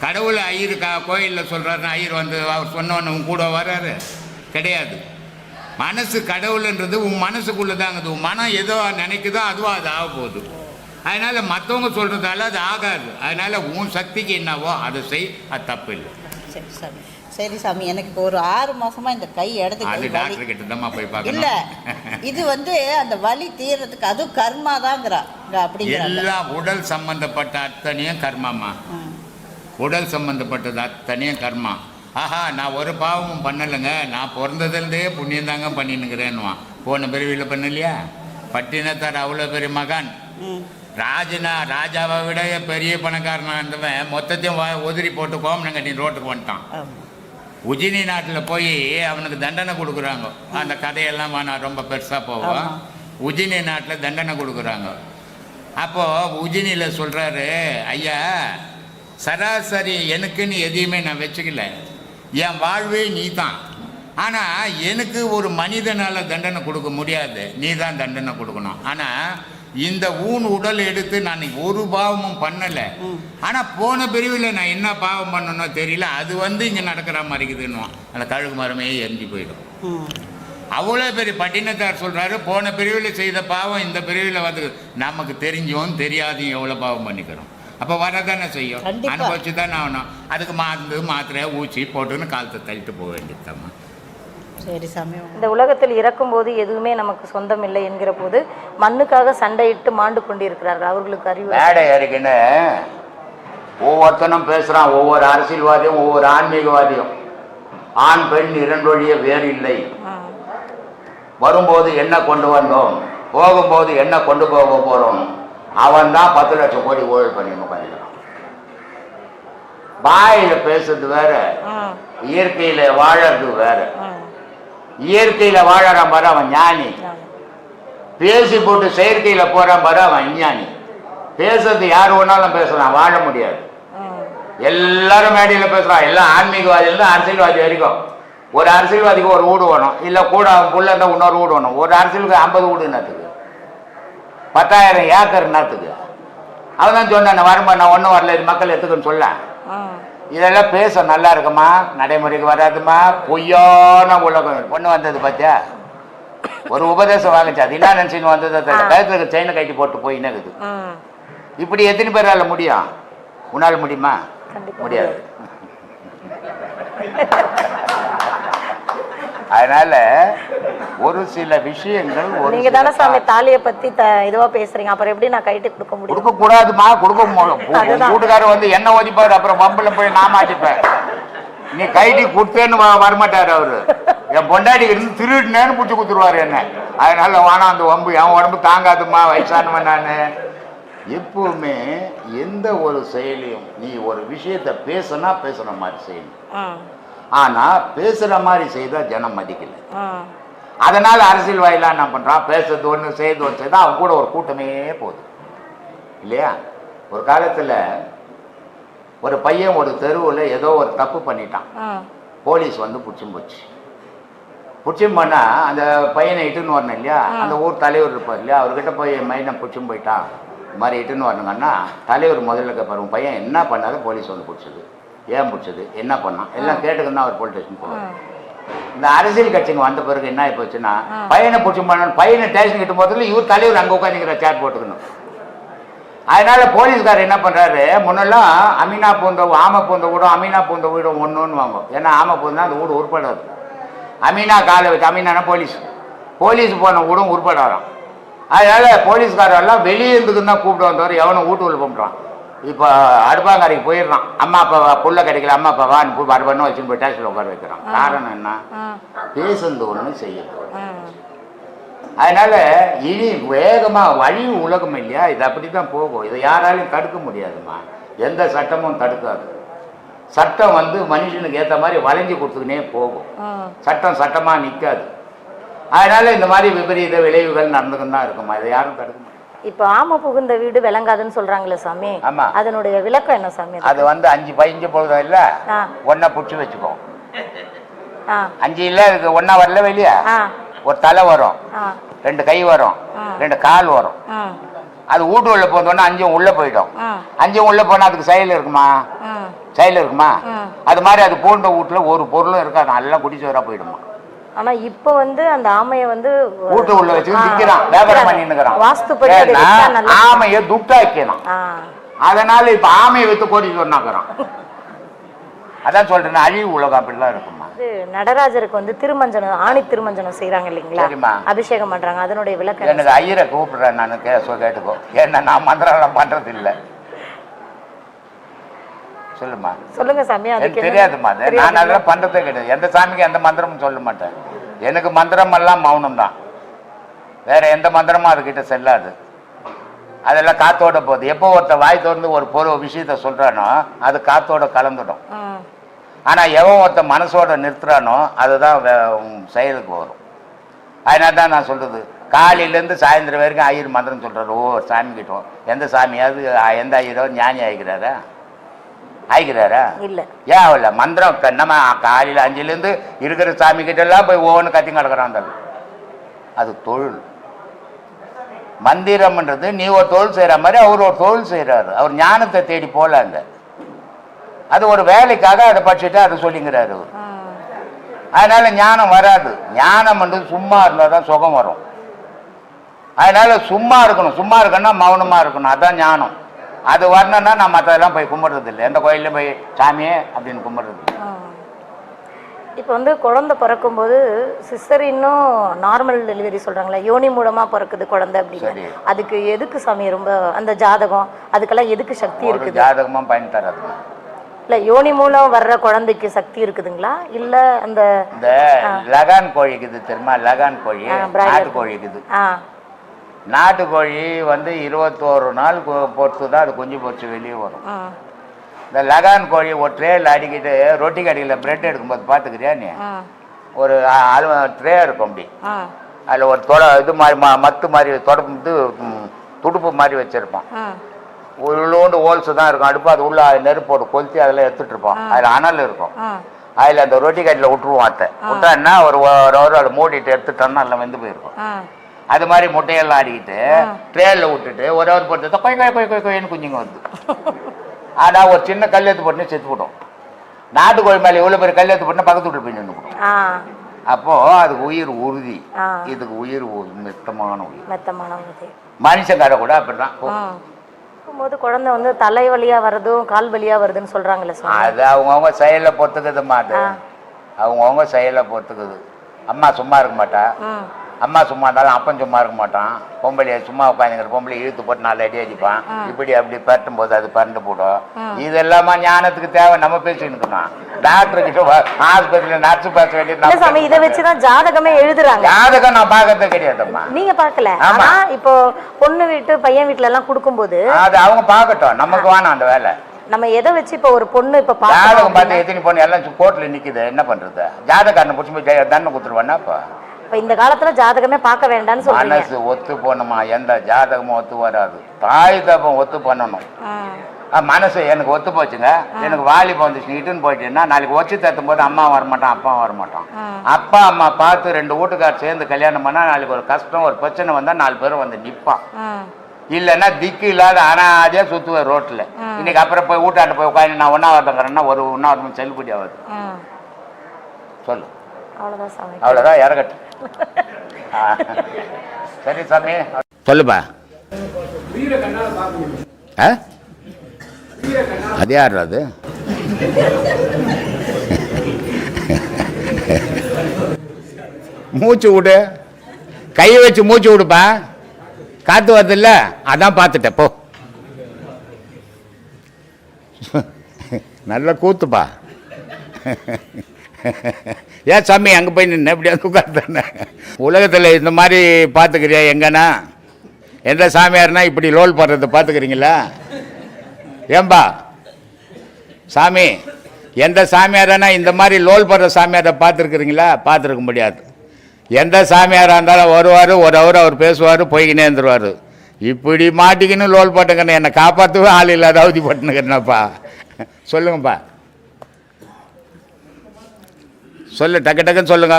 Speaker 2: கடவுளை ஐயர் கோயிலில் சொல்கிறாருன்னா ஐயர் வந்து அவர் சொன்னவன்னு உன் கூட வர்றாரு கிடையாது. மனசு கடவுள்ன்றது உன் மனசுக்குள்ளே தாங்குது. உன் மனம் எதோ நினைக்குதோ அதுவோ அது ஆக போகுது. அதனால் மற்றவங்க சொல்கிறதால அது ஆகாது. அதனால் உன் சக்திக்கு என்னவோ அதை செய், அது தப்பு இல்லை.
Speaker 1: சரி சாமி, சரி சாமி. எனக்கு இப்போ ஒரு 6 மாதமாக இந்த கை இடத்துக்கு
Speaker 2: டாக்டர் கிட்ட தான் போய் பார்க்கணும்.
Speaker 1: இல்லை, இது வந்து அந்த வலி தீர்றதுக்கு அதுவும் கர்மா தாங்கிறா அப்படிங்கிற.
Speaker 2: எல்லாம் உடல் சம்பந்தப்பட்ட அத்தனையும் கர்மாம்மா. உடல் சம்பந்தப்பட்டது அத்தனையும் கர்மா. ஆஹா, நான் ஒரு பாவமும் பண்ணலைங்க, நான் பிறந்ததுலேருந்தே புண்ணியம் தாங்க பண்ணின்னுக்கிறேன்னுவான். போன பிறவியில் பண்ணலையா? பட்டினத்தார் அவ்வளோ பெரிய மகான், ராஜாவை விட பெரிய பணக்காரனாக இருந்தவன் மொத்தத்தையும் உதிரி போட்டு கோமனங்கட்டி ரோட்டுக்கு வந்துட்டான். உஜினி நாட்டில் போய் அவனுக்கு தண்டனை கொடுக்குறாங்க. அந்த கதையெல்லாம் நான் ரொம்ப பெருசாக போவோம். உஜினி நாட்டில் தண்டனை கொடுக்குறாங்க. அப்போது உஜினியில் சொல்கிறாரு, ஐயா சராசரி எனக்குன்னு எதையுமே நான் வச்சுக்கல, என் வாழ்வே நீ தான். ஆனால் எனக்கு ஒரு மனிதனால் தண்டனை கொடுக்க முடியாது, நீ தான் தண்டனை கொடுக்கணும். ஆனால் இந்த ஊன் உடல் எடுத்து நான் ஒரு பாவமும் பண்ணலை. ஆனால் போன பிரிவில் நான் என்ன பாவம் பண்ணணும் தெரியல, அது வந்து இங்கே நடக்கிற மாதிரி இருக்குதுன்னு அந்த கழுகு மரமே எரிஞ்சு போயிடும். அவ்வளோ பெரிய பட்டினத்தார் சொல்கிறாரு, போன பிரிவில் செய்த பாவம் இந்த பிரிவில் வந்து நமக்கு தெரிஞ்சும் தெரியாதையும் எவ்வளோ பாவம் பண்ணிக்கிறோம். அப்போ வரதானே செய்யும், அனுபவிச்சு தானே ஆகணும். அதுக்கு மாத்திரை ஊசி போட்டுன்னு காலத்தை தள்ளிட்டு போக வேண்டியதுதாம்மா.
Speaker 1: சரி சாமி.
Speaker 3: இந்த உலகத்தில் இறக்கும்போது எதுவுமே நமக்கு சொந்தம் இல்லை என்கிற போது மண்ணுக்காக சண்டையிட்டு மாண்டு கொண்டிருக்கிறார்கள். அவர்களுக்கு அறிவு
Speaker 2: மேடை இருக்குன்னு ஒவ்வொருத்தனும் பேசுகிறான். ஒவ்வொரு அரசியல்வாதியும் ஒவ்வொரு ஆன்மீகவாதியும் ஆண் பெண் 2 வழியே வேறு இல்லை.
Speaker 4: வரும்போது என்ன கொண்டு வந்தோம், போகும்போது என்ன கொண்டு போக போகிறோம், அவன் தான் 10 லட்சம் கோடி ஊழல் பண்ணி உட்காந்துக்கிறான். வாயில் பேசுறது வேற, இயற்கையில் வாழறது வேற. இயற்கையில் வாழற மாதிரி அவன் ஞானி, பேசி போட்டு செயற்கையில் போற மாதிரி அவன் அஞ்ஞானி. பேசுறது யார் வேணாலும் பேசலாம், வாழ முடியாது. எல்லாரும் மேடையில் பேசுறான், எல்லாம் ஆன்மீகவாதியிலிருந்து அரசியல்வாதி வரைக்கும். ஒரு அரசியல்வாதிக்கு ஒரு வீடு வேணும், இல்லை கூட அவன் புள்ள இருந்தால் இன்னொரு வீடு வேணும். ஒரு அரசியலுக்கு 50 வீடு என்னத்துக்கு, 10,000 ஏக்கர் என்னத்துக்கு? அவன் தான் சொன்னான், வருமா நான் ஒன்றும் வரல, இது மக்கள் எடுத்துக்கன்னு சொல்ல. இதெல்லாம் பேச நல்லா இருக்குமா, நடைமுறைக்கு வராதுமா, பொய்யான உலகம். பொண்ணு வந்தது பார்த்தியா, ஒரு உபதேசம் வாங்கிச்சு, அது என்ன நினச்சின்னு வந்தது, கழுத்துல செயினை கட்டி போட்டு போயின்னு இருக்குது. இப்படி எத்தனை பேரால முடியும்? உன்னால் முடியுமா? முடியாது. அதனால ஒரு சில விஷயங்கள்
Speaker 3: நீங்க தானே சாமி தாலியை பத்தி இதுவா பேசுறீங்க, அப்புறம் எப்படி நான் கைட்டு கொடுக்க முடியும்?
Speaker 4: கொடுக்க கூடாதுமா, கொடுக்க கூட்டுக்காரர் வந்து என்ன ஒதிப்பாரு, அப்புறம் பம்புல போய் நான் மாட்டிப்பேன். நீ கைட்டி கொடுத்தேன்னு வரமாட்டாரு அவரு. என் பொண்டாடி இருந்து திருடுனேன்னு பிடிச்சி கொடுத்துருவாரு என்ன. அதனால வானா அந்த வம்பு, என் உடம்பு தாங்காதுமா, வயசானவன் நான். எப்பவுமே எந்த ஒரு செயலையும் நீ ஒரு விஷயத்த பேசுனா பேசுற மாதிரி செய்யணும். ஆனா பேசுற மாதிரி செய்தா ஜனம் மதிக்கல. அதனால அரசியல்வாதிலாம் என்ன பண்றான், பேசுறது ஒண்ணு செய்து ஒன்று செய்தா அவன் கூட ஒரு கூட்டமே போகுது இல்லையா. ஒரு காலத்துல ஒரு பையன் ஒரு தெருவில் ஏதோ ஒரு தப்பு பண்ணிட்டான், போலீஸ் வந்து பிடிச்சும் போச்சு. பிடிச்சும் பண்ணா அந்த பையனை இட்டுன்னு வரணும் இல்லையா, அந்த ஊர் தலைவர் இருப்பார் இல்லையா, அவர்கிட்ட போய் மைனை பிடிச்சும் போயிட்டான், இது மாதிரி இட்டுன்னு வரணுங்கன்னா தலைவர் முதல்ல கேட்பாரு, பையன் என்ன பண்ணாத போலீஸ் வந்து பிடிச்சது, ஏன் பிடிச்சது, என்ன பண்ணான், எல்லாம் கேட்டுக்குன்னா அவர் போலீஸ் ஸ்டேஷன் போவார். இந்த அரசியல் கட்சிங்க வந்த பிறகு என்ன ஆகி போச்சுன்னா, பையனை பிடிச்சும் பண்ணணும், பையனை ஸ்டேஷன் கிட்ட போகிறதுல இவர் தலைவர் அங்கே உட்காந்துக்கிற சேர் போட்டுக்கணும். அதனால போலீஸ்காரர் என்ன பண்றாரு, முன்னெல்லாம் அமீனா பூந்த ஆமை பூந்த வீடும் அமீனா பூந்த வீடும் ஒன்றுன்னு வாங்கும். ஏன்னா ஆமை பூந்தா அந்த வீடு உருப்படாது. அமீனா காலை வச்சு, அமீனானா போலீஸ், போலீஸ் போன வீடும் உருப்படாதான். அதனால போலீஸ்காரெல்லாம் வெளியே இருந்துக்குன்னு தான் கூப்பிட்டு வந்தவர், எவனும் வீட்டுக்குள்ள கும்பிட்றான். இப்போ அடுப்பாங்கரைக்கு போயிடுறான், அம்மா அப்பா புள்ள கிடைக்கல, அம்மா அப்பா வான்னு வரவன்னு வச்சுன்னு போய் டேக்ஸில் உட்கார வைக்கிறான். காரணம் என்ன, பேசுறது ஒன்று செய்யணும். அதனால இனி வேகமா வழி உலகம் இல்லையா, இது அப்படித்தான் போகும். இதை யாராலையும் தடுக்க முடியாதுமா, எந்த சட்டமும் தடுக்காது. சட்டம் வந்து மனுஷனுக்கு ஏற்ற மாதிரி வளைஞ்சு கொடுத்துக்கினே போகும். சட்டம் சட்டமா நிற்காது. அதனால இந்த மாதிரி விபரீத விளைவுகள் நடந்துக்கிட்டு தான் இருக்குமா, இதை யாரும் தடுக்க முடியாது.
Speaker 3: இப்ப ஆமை புகுந்த வீடு விளங்காதுன்னு சொல்றாங்களே சாமி,
Speaker 4: ஆமா,
Speaker 3: அதனுடைய விளக்கம் என்ன சாமி?
Speaker 4: அது வந்து 5 15 பொழுதும் இல்ல, ஒன்னா புடிச்சு வச்சுக்கோ. 5 இல்ல இருக்கு, ஒன்னா வரல வெளியா, ஒரு தலை வரும், 2 கை வரும், 2 கால் வரும். அது வீட்டு உள்ள போனோன்னா 5 உள்ள போயிடும். 5 உள்ள போனா அதுக்கு செயல் இருக்குமா, செயல் இருக்குமா? அது மாதிரி அது போன்ற வீட்டுல ஒரு பொருளும் இருக்காது, எல்லாம் குடிச்சு வரா போயிடுமா.
Speaker 3: ஆனா இப்ப வந்து அந்த ஆமைய வந்து
Speaker 4: வீட்டு உள்ள வச்சு விற்கிறான், வியாபாரம் பண்ணிக்கிறான்.
Speaker 3: வாஸ்துபடி
Speaker 4: ஆமைய துட்டா வைக்கணும். அதனால இப்ப ஆமையை வைத்து கோடி சொன்னாக்குறான். அதான் சொல்றேன், அழிவு உலகம் அப்படிலாம் இருக்குமா.
Speaker 3: நடராஜருக்கு வந்து திருமஞ்சனம், ஆணி திருமஞ்சனம் செய்யறாங்க இல்லைங்களா, அபிஷேகம் பண்றாங்க, அதனுடைய விளக்கம்
Speaker 4: எனக்கு ஐயரை கூப்பிடுறேன் நான், கேட்டுக்கோ. ஏன்னா நான் மந்திரம் பண்றது இல்லை. சொல்லுமா,
Speaker 3: சொல்லுங்க சாமி.
Speaker 4: எனக்கு தெரியாதுமா, நான் அதெல்லாம் பண்றதே கிடையாது. எந்த சாமிக்கு எந்த மந்திரமும் சொல்ல மாட்டேன். எனக்கு மந்திரம் எல்லாம் மௌனம் தான், வேற எந்த மந்திரமும் அதுகிட்ட செல்லாது. அதெல்லாம் காத்தோட போகுது. எப்போ ஒருத்த வாய் திறந்து ஒரு விஷயத்த சொல்றானோ அது காத்தோட கலந்துடும். ஆனா எவன் ஒருத்த மனசோட நிறுத்துறானோ அதுதான் செயலுக்கு வரும். அதனால தான் நான் சொல்றது, காலையிலேருந்து சாயந்தரம் வரைக்கும் ஐயர் மந்திரம் சொல்றாரு. ஓ சாமி கிட்டோம், எந்த சாமியாவது எந்த ஐயரோ ஞானி ஆகிக்கிறாரா? இல்ல. ஏன் இல்ல, மந்திரம் நம்ம காலையில் 5லேருந்து இருக்கிற சாமி கிட்ட எல்லாம் போய் ஒவ்வொன்று கத்தி கிடக்குறான். அது தொழில். மந்திரம்ன்றது நீ ஒரு தொழில் செய்யற மாதிரி அவர் ஒரு தொழில் செய்யறாரு. அவர் ஞானத்தை தேடி போலாங்க, அது ஒரு வேலைக்காக அதை படிச்சுட்டு அதை சொல்லிங்கிறாரு அவர். அதனால ஞானம் வராது. ஞானம் வந்து சும்மா இருந்தா தான் சுகம் வரும். அதனால சும்மா இருக்கணும், சும்மா இருக்கணும்னா மௌனமா இருக்கணும், அதான் ஞானம். அது வரணும்னா நான் மற்றதெல்லாம் போய் கும்பிடுறது இல்லை, எந்த கோயிலையும் போய் சாமியே அப்படின்னு கும்பிடுறது இல்லை.
Speaker 3: இப்போ வந்து குழந்தை பிறக்கும்போது சிசரின்னும் நார்மல் டெலிவரி சொல்றாங்களா, யோனி மூலமா பிறக்குது குழந்தை அப்படின்னு, அதுக்கு எதுக்கு சாமி ரொம்ப அந்த ஜாதகம் அதுக்கெல்லாம் எதுக்கு சக்தி இருக்குது?
Speaker 4: ஜாதகமா பயன் தராது.
Speaker 3: இல்ல யோனி மூலம் வர்ற குழந்தைக்கு சக்தி இருக்குதுங்களா இல்ல அந்த
Speaker 4: இந்த லகான் கோழி இருக்குது தெரியுமா? லகான் கோழி நாட்டு கோழி இருக்குது. நாட்டுக்கோழி வந்து 21 நாள் பொறுத்து தான் அது குஞ்சு பொறிச்சு வெளியே வரும். இந்த லகான் கோழி ஒரு ட்ரேயில் அடிக்கிட்டு ரொட்டி கடையில் பிரெட் எடுக்கும்போது பார்த்துக்கிறியா நீ? ஒரு ட்ரே இருக்கும் அப்படி, அதில் ஒரு இது மாதிரி மத்து மாதிரி துடுப்பு மாதிரி வச்சுருப்பான். உள்ளோண்டு ஹோல்ஸ் தான் இருக்கும் அடுப்பு, அது உள்ள நெருப்போடு கொளுத்தி அதில் எடுத்துட்டு இருப்போம். அதில் அனல் இருக்கும். அதில் அந்த ரொட்டி கடையில் விட்டுருவோம். அத்தை விட்டான்னா ஒரு அதை மூடிட்டு எடுத்துட்டோம்னா நல்லா வெந்து போயிருக்கும். அது மாதிரி முட்டையெல்லாம் ஆடிக்கிட்டு ட்ரேலில் விட்டுட்டு ஒரு ஹவர் போட்டு கொய்ன்னு குஞ்சுங்க வருது. ஆனால் ஒரு சின்ன கல் எடுத்து போட்டுன்னு செத்து போட்டோம். நாட்டுக்கோழி மேலே எவ்வளோ பேர் கல் எடுத்து போட்டுனா பக்கத்து வீட்டில் போய் நின்று போட்டோம். அப்போது அதுக்கு உயிர் உறுதி, இதுக்கு உயிர் மெத்தமான உயிர். மனுஷங்கார கூட அப்படிதான்
Speaker 3: போது குழந்தை வந்து தலை வலியா வருதும் கால் வலியா வருதுன்னு சொல்றாங்களே.
Speaker 4: அது அவங்கவுங்க செயலை பொறுத்துக்குதுமா. அது அவங்கவுங்க செயலை பொறுத்துக்குது. அம்மா சும்மா இருக்க மாட்டா. அம்மா சும்மா இருந்தாலும் அப்பன் சும்மா இருக்க மாட்டான். பொம்பளையை சும்மா உட்காந்துங்கிற பொம்பளை இழுத்து போட்டு 4 அடி அடிப்பான். இப்படி அப்படி பரட்டும் போது அது பறந்து போடும். இது எல்லாமே ஞானத்துக்கு தேவை. நம்ம பேசிக்கணும். டாக்டர் கிட்ட ஆஸ்பத்திரியில நர்ஸ் பேச வேண்டியது.
Speaker 3: இதை வச்சுதான் ஜாதகமே எழுதுறாங்க.
Speaker 4: ஜாதகம் நான் பார்க்கறது கிடையாதும்மா.
Speaker 3: நீங்க பார்க்கல? ஆனா இப்போ பொண்ணு வீட்டு பையன் வீட்டுல எல்லாம் கொடுக்கும்போது
Speaker 4: அது அவங்க பார்க்கட்டும், நமக்கு வேணாம் அந்த வேலை.
Speaker 3: நம்ம எதை வச்சு இப்போ ஒரு பொண்ணு இப்ப
Speaker 4: ஜாதகம் பார்த்து எத்தனை பொண்ணு எல்லாம் கோர்ட்ல நிக்குது, என்ன பண்றது? ஜாதகாரனை பிடிச்சி போய் தண்டனை கொடுத்துருவானா?
Speaker 3: இப்ப இந்த காலத்துல ஜாதகமே பார்க்க வேண்டாம்னு சொல்றீங்க.
Speaker 4: மனசு ஒத்து போகணுமா? எந்த ஜாதகமும் ஒத்து வராது. தாய் தப்பம் ஒத்து பண்ணணும். மனசு எனக்கு ஒத்து போச்சுங்க, எனக்கு வாலிபம் வந்துச்சு இட்டுன்னு போயிட்டேன்னா நாளைக்கு ஒச்சு தத்தும் போது அம்மா வரமாட்டான், அப்பா வரமாட்டான். அப்பா அம்மா பார்த்து 2 வீட்டுக்கார் சேர்ந்து கல்யாணம் பண்ணா நாளைக்கு ஒரு கஷ்டம் ஒரு பிரச்சனை வந்தா 4 பேரும் வந்து நிற்பான். இல்லைன்னா திக்கு இல்லாத அனாதே சுத்துவேன் ரோட்ல. இன்னைக்கு அப்புறம் போய் வீட்டாண்டு போய் உட்காந்து நான் ஒன்னாவதுங்கிறேன்னா ஒரு ஒன்னாவது செல்லுபடி ஆகுது. சொல்லு. அவ்வளோதான் இறகட்டு. சரி சாமி சொல்லுப்பா. அது யார்? அது மூச்சு விடு, கையை வச்சு மூச்சு விடுப்பா. காத்து வருது இல்ல, அதான் பார்த்துட்டேன் போ. நல்ல கூத்துப்பா. ஏன் சாமி அங்கே போய் நின்று எப்படியாவது உட்கார்த்தானே? உலகத்தில் இந்த மாதிரி பார்த்துக்கிறியா எங்கன்னா? எந்த சாமியார்னா இப்படி லோல் பண்ணுறதை பார்த்துக்கிறீங்களா? ஏன்பா சாமி, எந்த சாமியாரானா இந்த மாதிரி லோல் பண்ணுற சாமியாரை பார்த்துருக்குறீங்களா? பார்த்துருக்க முடியாது. எந்த சாமியாராக இருந்தாலும் வருவார், ஒரு அவர் பேசுவார், போய்கினே இருந்துருவார். இப்படி மாட்டிக்கின்னு லோல் போட்டுங்கன்னு என்னை காப்பாற்றவே ஆள் இல்லாத அவதி போட்டுனுங்கன்னப்பா. சொல்லுங்கப்பா, சொல்லு, டக்கு டக்குன்னு சொல்லுங்க.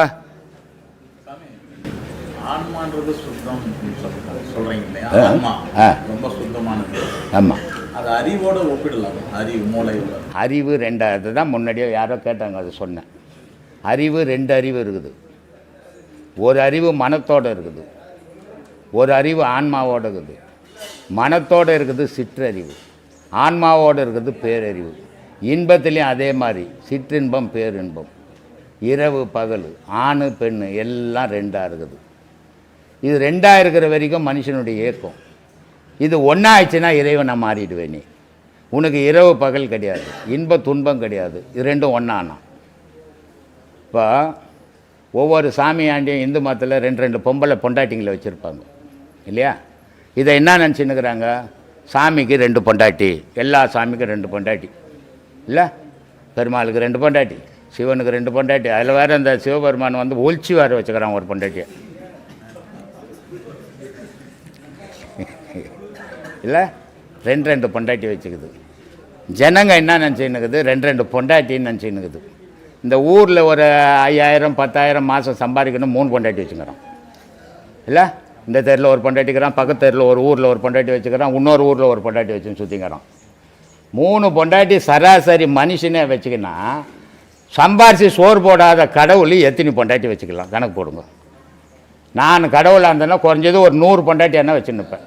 Speaker 5: ஆன்மான்றது சுத்தம் சொல்றீங்க இல்லையா? ஆமா, ரொம்ப சுத்தமானது.
Speaker 4: ஆமாம்,
Speaker 5: அது அறிவோட ஒப்பிடலாம். அறிவு மூளையோட.
Speaker 4: அறிவு 2. அதுதான் முன்னாடியே யாரோ கேட்டாங்க, அது சொன்னேன். அறிவு 2 அறிவு இருக்குது. ஒரு அறிவு மனத்தோடு இருக்குது, ஒரு அறிவு ஆன்மாவோடு இருக்குது. மனத்தோடு இருக்குது சிற்றறிவு, ஆன்மாவோடு இருக்குது பேரறிவு. இன்பத்துலேயும் அதே மாதிரி சிற்றின்பம் பேரின்பம், இரவு பகல், ஆணு பெண்ணு எல்லாம் 2ஆக இருக்குது. இது 2ஆக இருக்கிற வரைக்கும் மனுஷனுடைய இயக்கம். இது ஒன்றாயிடுச்சுன்னா இறைவனை மாறிடுவே. நீ உனக்கு இரவு பகல் கிடையாது, இன்ப துன்பம் கிடையாது. இது 2ம் ஒன்றானா. இப்போ ஒவ்வொரு சாமியாண்டியும் இந்து மதத்தில் 2 பொம்பளை பொண்டாட்டிங்களை வச்சுருப்பாங்க இல்லையா? இதை என்ன நினச்சின்னுக்கிறாங்க? சாமிக்கு 2 பொண்டாட்டி, எல்லா சாமிக்கும் 2 பொண்டாட்டி இல்லை? பெருமாளுக்கு 2 பொண்டாட்டி, சிவனுக்கு 2 பொண்டாட்டி. அதில் வேறு அந்த சிவபெருமான் வந்து ஒழிச்சு வேறு வச்சுக்கிறான் ஒரு பொண்டாட்டியை இல்லை? 2 பொண்டாட்டி வச்சுக்குது. ஜனங்க என்ன நினச்சின்னுக்குது? 2 பொண்டாட்டின்னு நினச்சின்னுக்குது. இந்த ஊரில் ஒரு 5000 10,000 மாதம் சம்பாதிக்கணும் 3 பொண்டாட்டி வச்சுக்கிறோம் இல்லை? இந்த தெருவில் ஒரு பொண்டாட்டிக்கிறான், பக்கத்து தெருவில் ஒரு ஊரில் ஒரு பொண்டாட்டி வச்சுக்கிறான், இன்னொரு ஊரில் ஒரு பொண்டாட்டி வச்சுன்னு சுற்றிக்கிறான். 3 பொண்டாட்டி சராசரி மனுஷனே வச்சுக்கினா சம்பாரித்து சோறு போடாத கடவுள் எத்தனை பொண்டாட்டி வச்சுக்கலாம் கணக்கு போடுங்க. நான் கடவுளாக இருந்தேன்னா குறைஞ்சது ஒரு 100 பொண்டாட்டி என்ன வச்சுன்னுப்பேன்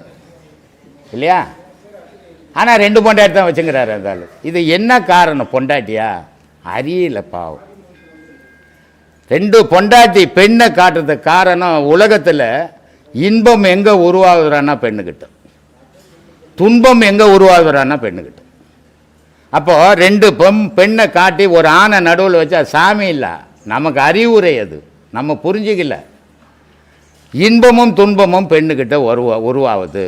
Speaker 4: இல்லையா? ஆனால் 2 பொண்டாட்டி தான் வச்சுக்கிறாரு இருந்தாலும். இது என்ன காரணம்? பொண்டாட்டியா? அறியல பாவம். 2 பொண்டாட்டி பெண்ணை காட்டுறதுக்கு காரணம், உலகத்தில் இன்பம் எங்கே உருவாகுறான்னா பெண்ணுக்கிட்ட, துன்பம் எங்கே உருவாகுறான்னா பெண்ணுக்கிட்ட. அப்போது 2 பெண்ணை காட்டி ஒரு ஆணை நடுவில் வச்சா சாமி இல்லை, நமக்கு அறிவுரை. அது நம்ம புரிஞ்சிக்கல. இன்பமும் துன்பமும் பெண்ணுக்கிட்ட உருவாகுது.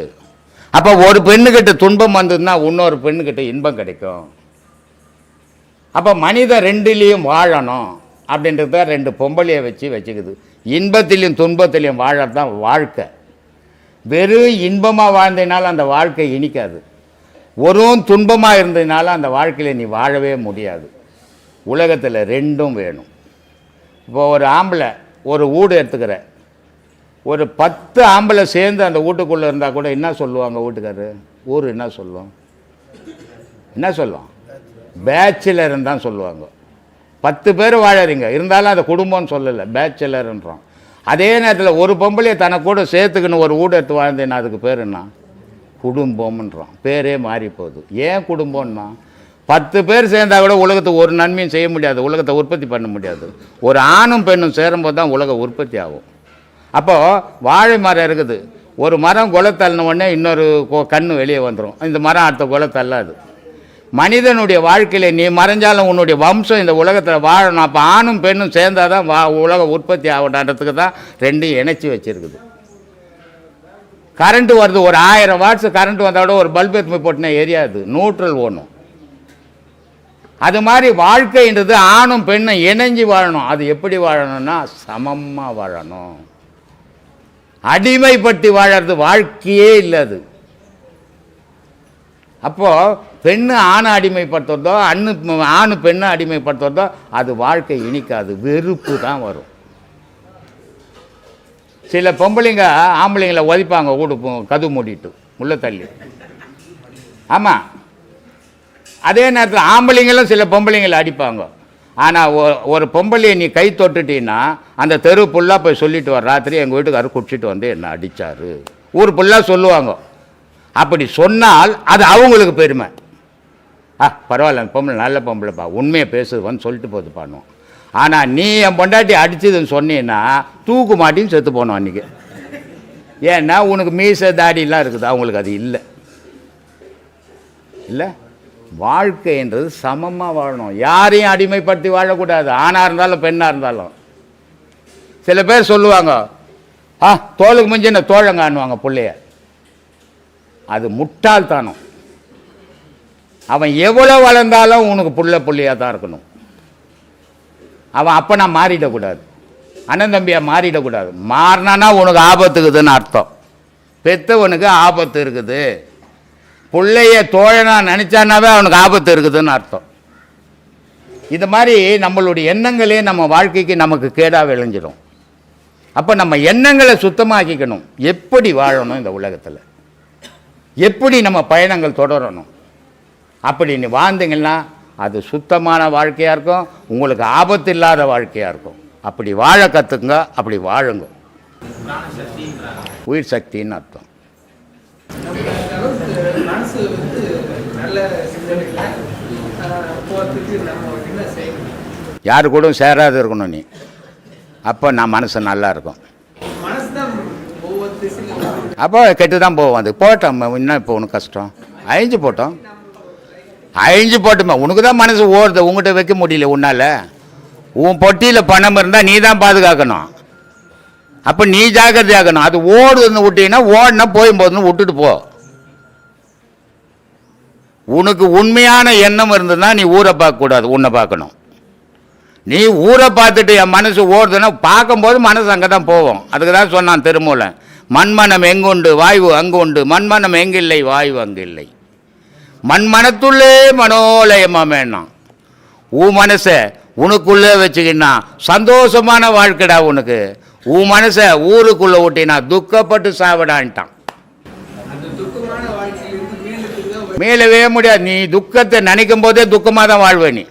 Speaker 4: அப்போ ஒரு பெண்ணுக்கிட்ட துன்பம் வந்ததுன்னா இன்னொரு பெண்ணுக்கிட்ட இன்பம் கிடைக்கும். அப்போ மனிதன் 2லேயும் வாழணும் அப்படின்றது தான் 2 பொம்பளையை வச்சுக்குது. இன்பத்திலையும் துன்பத்திலையும் வாழறது தான் வாழ்க்கை. வெறும் இன்பமாக வாழ்ந்ததுனால அந்த வாழ்க்கை இனிக்காது. ஒரு துன்பமாக இருந்ததுனால அந்த வாழ்க்கையில் நீ வாழவே முடியாது. உலகத்தில் 2ம் வேணும். இப்போ ஒரு ஆம்பளை ஒரு வீடு எடுத்துக்கிற, ஒரு 10 ஆம்பளை சேர்ந்து அந்த வீட்டுக்குள்ளே இருந்தால் கூட என்ன சொல்லுவாங்க வீட்டுக்காரரு? ஊர் என்ன சொல்லுவோம்? பேச்சுலர்ன்னு தான் சொல்லுவாங்க. 10 பேர் வாழறீங்க இருந்தாலும் அதை குடும்பம்னு சொல்லலை, பேச்சுலர்ன்றோம். அதே நேரத்தில் ஒரு பொம்பளையை தனக்கு கூட சேர்த்துக்கணும் ஒரு வீடு எடுத்து வாழ்ந்தேன்னா அதுக்கு பேர் என்ன? குடும்பம்ன்றோம். பேரே மாறி போகுது. ஏன் குடும்பம்னா 10 பேர் சேர்ந்தால் கூட உலகத்துக்கு ஒரு நன்மையும் செய்ய முடியாது, உலகத்தை உற்பத்தி பண்ண முடியாது. ஒரு ஆணும் பெண்ணும் சேரும்போது தான் உலகம் உற்பத்தி ஆகும். அப்போது வாழை மரம் இருக்குது, ஒரு மரம் கொலை தள்ளின உடனே இன்னொரு கன்று வெளியே வந்துடும். இந்த மரம் அடுத்த கொலை தள்ளாது. மனிதனுடைய வாழ்க்கையில் நீ மறைஞ்சாலும் உன்னுடைய வம்சம் இந்த உலகத்தில் வாழணும். அப்போ ஆணும் பெண்ணும் சேர்ந்தால் தான் உலகம் உற்பத்தி ஆகணுன்றதுக்கு தான் 2ம் இணைச்சி வச்சுருக்குது. கரண்ட்டு வருது, ஒரு 1000 வாட்ஸ் கரண்ட் வந்தால் கூட ஒரு பல்ப் எடுத்து போய் போட்டுனா எரியாது, நியூட்ரல் ஓணும். அது மாதிரி வாழ்க்கைன்றது ஆணும் பெண்ணும் இணைஞ்சி வாழணும். அது எப்படி வாழணும்னா சமமாக வாழணும். அடிமைப்பட்டு வாழறது வாழ்க்கையே இல்லை. அது அப்போது பெண்ணு ஆணை அடிமைப்படுத்துறதோ ஆணு பெண்ணை அடிமைப்படுத்துறதோ அது வாழ்க்கை இனிக்காது, வெறுப்பு தான் வரும். சில பொம்பளைங்க ஆம்பளைங்களை ஒதிப்பாங்க, வீடு கதவு மூடிட்டு உள்ள தள்ளி. ஆமாம், அதே நேரத்தில் ஆம்பளைங்களும் சில பொம்பளைங்களை அடிப்பாங்க. ஆனால் ஒரு பொம்பளையை நீ கை தொட்டுட்டீன்னா அந்த தெரு ஃபுல்லாக போய் சொல்லிட்டு வர, ராத்திரி எங்கள் வீட்டுக்காரர் குடிச்சிட்டு வந்து என்னை அடித்தார், ஊர் ஃபுல்லாக சொல்லுவாங்க. அப்படி சொன்னால் அது அவங்களுக்கு பெருமை. பரவாயில்ல, அந்த பொம்பளை நல்ல பொம்பளைப்பா, உண்மையை பேசுதுன்னு சொல்லிட்டு போது பண்ணுவோம். ஆனால் நீ என் பொண்டாட்டி அடிச்சதுன்னு சொன்னீன்னா தூக்கு மாட்டின்னு செத்து போனோம் அன்றைக்கி. ஏன்னா உனக்கு மீசை தாடிலாம் இருக்குது, அவங்களுக்கு அது இல்லை. இல்லை, வாழ்க்கைன்றது சமமாக வாழணும். யாரையும் அடிமைப்படுத்தி வாழக்கூடாது, ஆணாக இருந்தாலும் பெண்ணாக இருந்தாலும். சில பேர் சொல்லுவாங்க தோளுக்கு மிஞ்சின தோழங்கான்னுவாங்க பிள்ளைய. அது முட்டாள்தானம். அவன் எவ்வளோ வளர்ந்தாலும் உனக்கு புள்ளையாக தான் இருக்கணும். அவன் அப்போ நான் மாறிடக்கூடாது, அண்ணன் தம்பியாக மாறிடக்கூடாது. மாறினானா உனக்கு ஆபத்துக்குதுன்னு அர்த்தம். பெற்றவனுக்கு ஆபத்து இருக்குது, பிள்ளைய தோழனா நினச்சானாவே அவனுக்கு ஆபத்து இருக்குதுன்னு அர்த்தம். இது மாதிரி நம்மளுடைய எண்ணங்களே நம்ம வாழ்க்கைக்கு நமக்கு கேடாக விளைஞ்சிடும். அப்போ நம்ம எண்ணங்களை சுத்தமாக்கிக்கணும். எப்படி வாழணும் இந்த உலகத்தில், எப்படி நம்ம பயணங்கள் தொடரணும், அப்படி நீ வாழ்ந்தீங்கன்னா அது சுத்தமான வாழ்க்கையாக இருக்கும், உங்களுக்கு ஆபத்து இல்லாத வாழ்க்கையாக இருக்கும். அப்படி வாழ கற்றுக்குங்க, அப்படி வாழுங்க. உயிர் சக்தின்னு அர்த்தம். யாரு கூட சேராது இருக்கணும் நீ, அப்போ நான் மனசு நல்லா இருக்கும். அப்போ கெட்டு தான் போவோம். அது போட்டோம், இன்னும் இப்போ உனக்கு கஷ்டம் அழிஞ்சு போட்டோம். அழிஞ்சு போட்டுமா, உனக்கு தான் மனசு ஓடுது, உங்கள்கிட்ட வைக்க முடியல உன்னால். உன் பொட்டியில் பணம் இருந்தால் நீ தான் பாதுகாக்கணும். அப்போ நீ ஜாக்கிரதையாகணும். அது ஓடுதுன்னு விட்டீங்கன்னா ஓடுனா போகும்போதுன்னு விட்டுட்டு போ. உனக்கு உண்மையான எண்ணம் இருந்ததுன்னா நீ ஊரை பார்க்கக்கூடாது, உன்னை பார்க்கணும். நீ ஊரை பார்த்துட்டு என் மனசு ஓடுதுன்னா பார்க்கும்போது மனசு அங்கே தான் போவோம். அதுக்கு தான் சொன்னான் திருமூலன், மண்மனம் எங்குண்டு வாய்வு அங்கு உண்டு, மண்மனம் எங்கில்லை வாய்வு அங்கு இல்லை. மண்மனத்துள்ளே மனோலயமாமேனா. உன் மனசை உனக்குள்ளே வச்சுக்கின்னா சந்தோஷமான வாழ்க்கைடா உனக்கு. உன் மனசை ஊருக்குள்ளே விட்டினா துக்கப்பட்டு சாவிடான்ட்டான். மேலவே முடியாது. நீ துக்கத்தை நினைக்கும் போதே துக்கமாக தான் வாழ்வே. நீ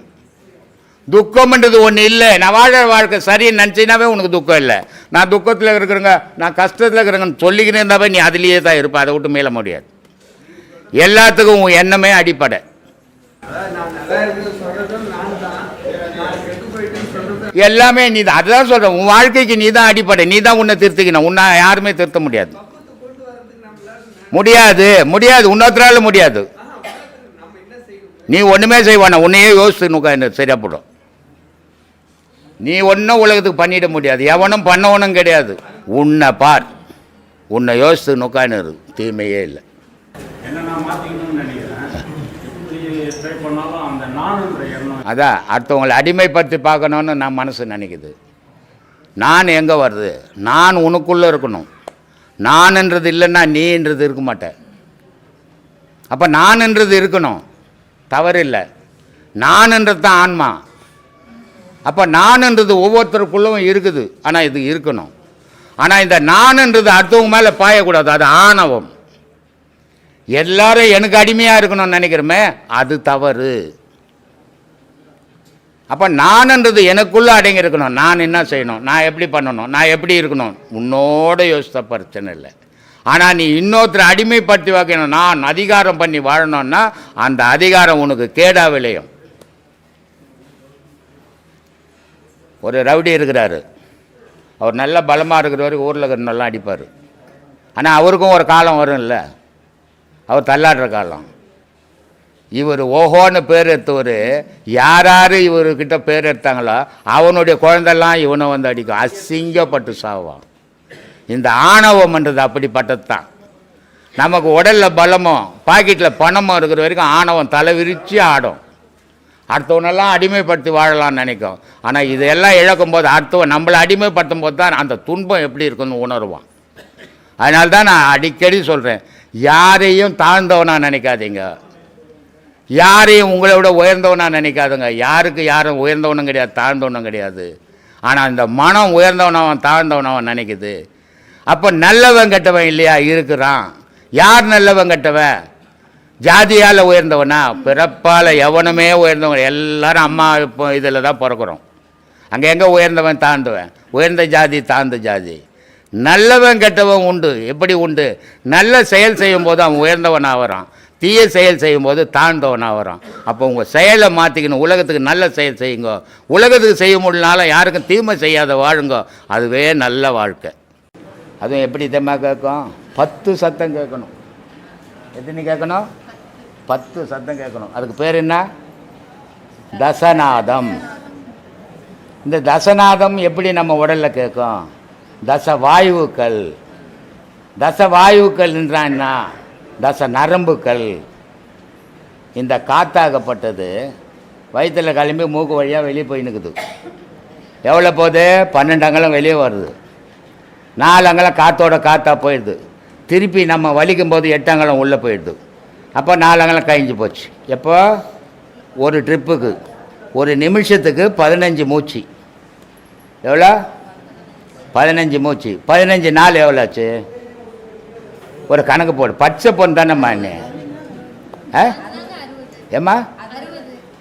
Speaker 4: துக்கம்ன்றது ஒன்று இல்லை. நான் வாழ வாழ்க்கை சரின்னு நினச்சினாவே உனக்கு துக்கம் இல்லை. நான் துக்கத்தில் இருக்கிறேங்க, நான் கஷ்டத்தில் இருக்கிறேங்கன்னு சொல்லிக்கினே இருந்தாவே நீ அதுலேயே தான் இருப்ப, அதை விட்டு மேல முடியாது. எல்லாத்துக்கும் உன் எண்ணமே அடிப்படை. எல்லாமே நீ தான். அதுதான் சொல்கிறேன், உன் வாழ்க்கைக்கு நீ தான் அடிப்படை. நீ தான் உன்னை திருத்திக்கணும், உன்னை யாருமே திருத்த முடியாது. முடியாது, இன்னொருத்தரால முடியாது. நீ ஒன்றுமே செய்வானா, உன்னையே யோசித்து நுக்க சரியா போடும். நீ ஒன்றும் உலகத்துக்கு பண்ணிட முடியாது, எவனும் பண்ணவனும் கிடையாது. உன்னை பார், உன்னை யோசித்து நுக்கான்னு தீமையே இல்லை. அதான் அடுத்தவங்களை அடிமைப்படுத்தி பார்க்கணுன்னு நான் மனசு நினைக்குது. நான் எங்கே வருது? நான் உனக்குள்ளே இருக்கணும். நான்ன்றது இல்லைன்னா நீன்றது இருக்க மாட்டேன். அப்போ நான்ன்றது இருக்கணும், தவறு இல்லை. நான்ன்றது தான் ஆன்மா. அப்போ நான்ன்றது ஒவ்வொருத்தருக்குள்ளவும் இருக்குது, ஆனால் இது இருக்கணும். ஆனால் இந்த நான்ன்றது அடுத்தவங்க மேலே பாயக்கூடாது, அது ஆணவம். எல்லாரும் எனக்கு அடிமையாக இருக்கணும்னு நினைக்கிறோமே, அது தவறு. அப்போ நான்ன்றது எனக்குள்ளே அடங்கி இருக்கணும். நான் என்ன செய்யணும், நான் எப்படி பண்ணணும், நான் எப்படி இருக்கணும், உன்னோட யோசித்த பிரச்சனை இல்லை. ஆனால் நீ இன்னொருத்தர் அடிமைப்படுத்தி வைக்கணும், நான் அதிகாரம் பண்ணி வாழணும்னா அந்த அதிகாரம் உனக்கு கேடா விளையும். ஒரு ரவுடி இருக்கிறாரு, அவர் நல்ல பலமாக இருக்கிற வரைக்கும் ஊரில் இருக்கிறவெல்லாம் அடிப்பார். ஆனால் அவருக்கும் ஒரு காலம் வரும் இல்லை, அவர் தள்ளாடுற காலம். இவர் ஓஹோன்னு பேர் எடுத்தவர், யார் இவர்கிட்ட பேர் எடுத்தாங்களோ அவனுடைய குழந்தெல்லாம் இவனை வந்து அடிக்கும், அசிங்கப்பட்டு சாவான். இந்த ஆணவம்ன்றது அப்படிப்பட்டது தான். நமக்கு உடலில் பலமும் பாக்கெட்டில் பணமும் இருக்கிற வரைக்கும் ஆணவம் தலை விரித்து ஆடும். அடுத்தவனெல்லாம் அடிமைப்படுத்தி வாழலாம்னு நினைக்கும். ஆனால் இதெல்லாம் இழக்கும் போது அடுத்தவன் நம்மளை அடிமைப்படுத்தும் போது தான் அந்த துன்பம் எப்படி இருக்குன்னு உணர்வான். அதனால தான் நான் அடிக்கடி சொல்கிறேன், யாரையும் தாழ்ந்தவனாக நினைக்காதீங்க, யாரையும் உங்களை விட உயர்ந்தவனாக நினைக்காதுங்க. யாருக்கு யாரும் உயர்ந்தவனும் கிடையாது, தாழ்ந்தவனும் கிடையாது. ஆனால் இந்த மனம் உயர்ந்தவனவன் தாழ்ந்தவனவன் நினைக்குது. அப்போ நல்லவன் கெட்டவன் இல்லையா இருக்கிறான். யார் நல்லவன் கெட்டவன்? ஜாதியால் உயர்ந்தவனா? பிறப்பால் எவனுமே உயர்ந்தவன், எல்லாரும் அம்மா இப்போ இதில் தான் பிறக்கிறோம். அங்கே எங்கே உயர்ந்தவன் தாழ்ந்தவன்? உயர்ந்த ஜாதி தாழ்ந்த ஜாதி. நல்லவன் கெட்டவன் உண்டு. எப்படி உண்டு? நல்ல செயல் செய்யும்போது அவன் உயர்ந்தவனாக வரான், தீய செயல் செய்யும்போது தாழ்ந்தவனாக வரான். அப்போ உங்கள் செயலை மாற்றிக்கணும். உலகத்துக்கு நல்ல செயல் செய்யுங்க, உலகத்துக்கு செய்ய முடியலனாலும் யாருக்கும் தீமை செய்யாத வாழுங்க, அதுவே நல்ல வாழ்க்கை. அதுவும் எப்படி தெம்மா கேட்கும்? 10 சத்தம் கேட்கணும். எத்தனை கேட்கணும்? 10 சத்தம் கேட்கணும். அதுக்கு பேர் என்ன? தசநாதம். இந்த தசநாதம் எப்படி நம்ம உடலில் கேட்கும்? தசவாயுக்கள். தசவாயுக்கள் என்றால் என்ன? தச நரம்புகள். இந்த காத்தாகப்பட்டது வயிற்றில் கிளம்பி மூக்கு வழியாக வெளியே போய் நிற்குது. எவ்வளோ போகுது? 12 அங்கலம் வெளியே வருது, 4 அங்கலம் காற்றோட காற்றா போயிடுது. திருப்பி நம்ம வலிக்கும் போது 8 அங்கலம் உள்ளே போயிடுது. அப்போ 4 அங்கலம் கழிஞ்சு போச்சு. எப்போ? ஒரு ட்ரிப்புக்கு, ஒரு நிமிஷத்துக்கு 15 மூச்சு. எவ்வளோ? 15 மூச்சு. 15 நாள் எவ்வளோ ஆச்சு? ஒரு கணக்கு போடு. பச்சை பொண்ணு தானேம்மா நீ? ஏம்மா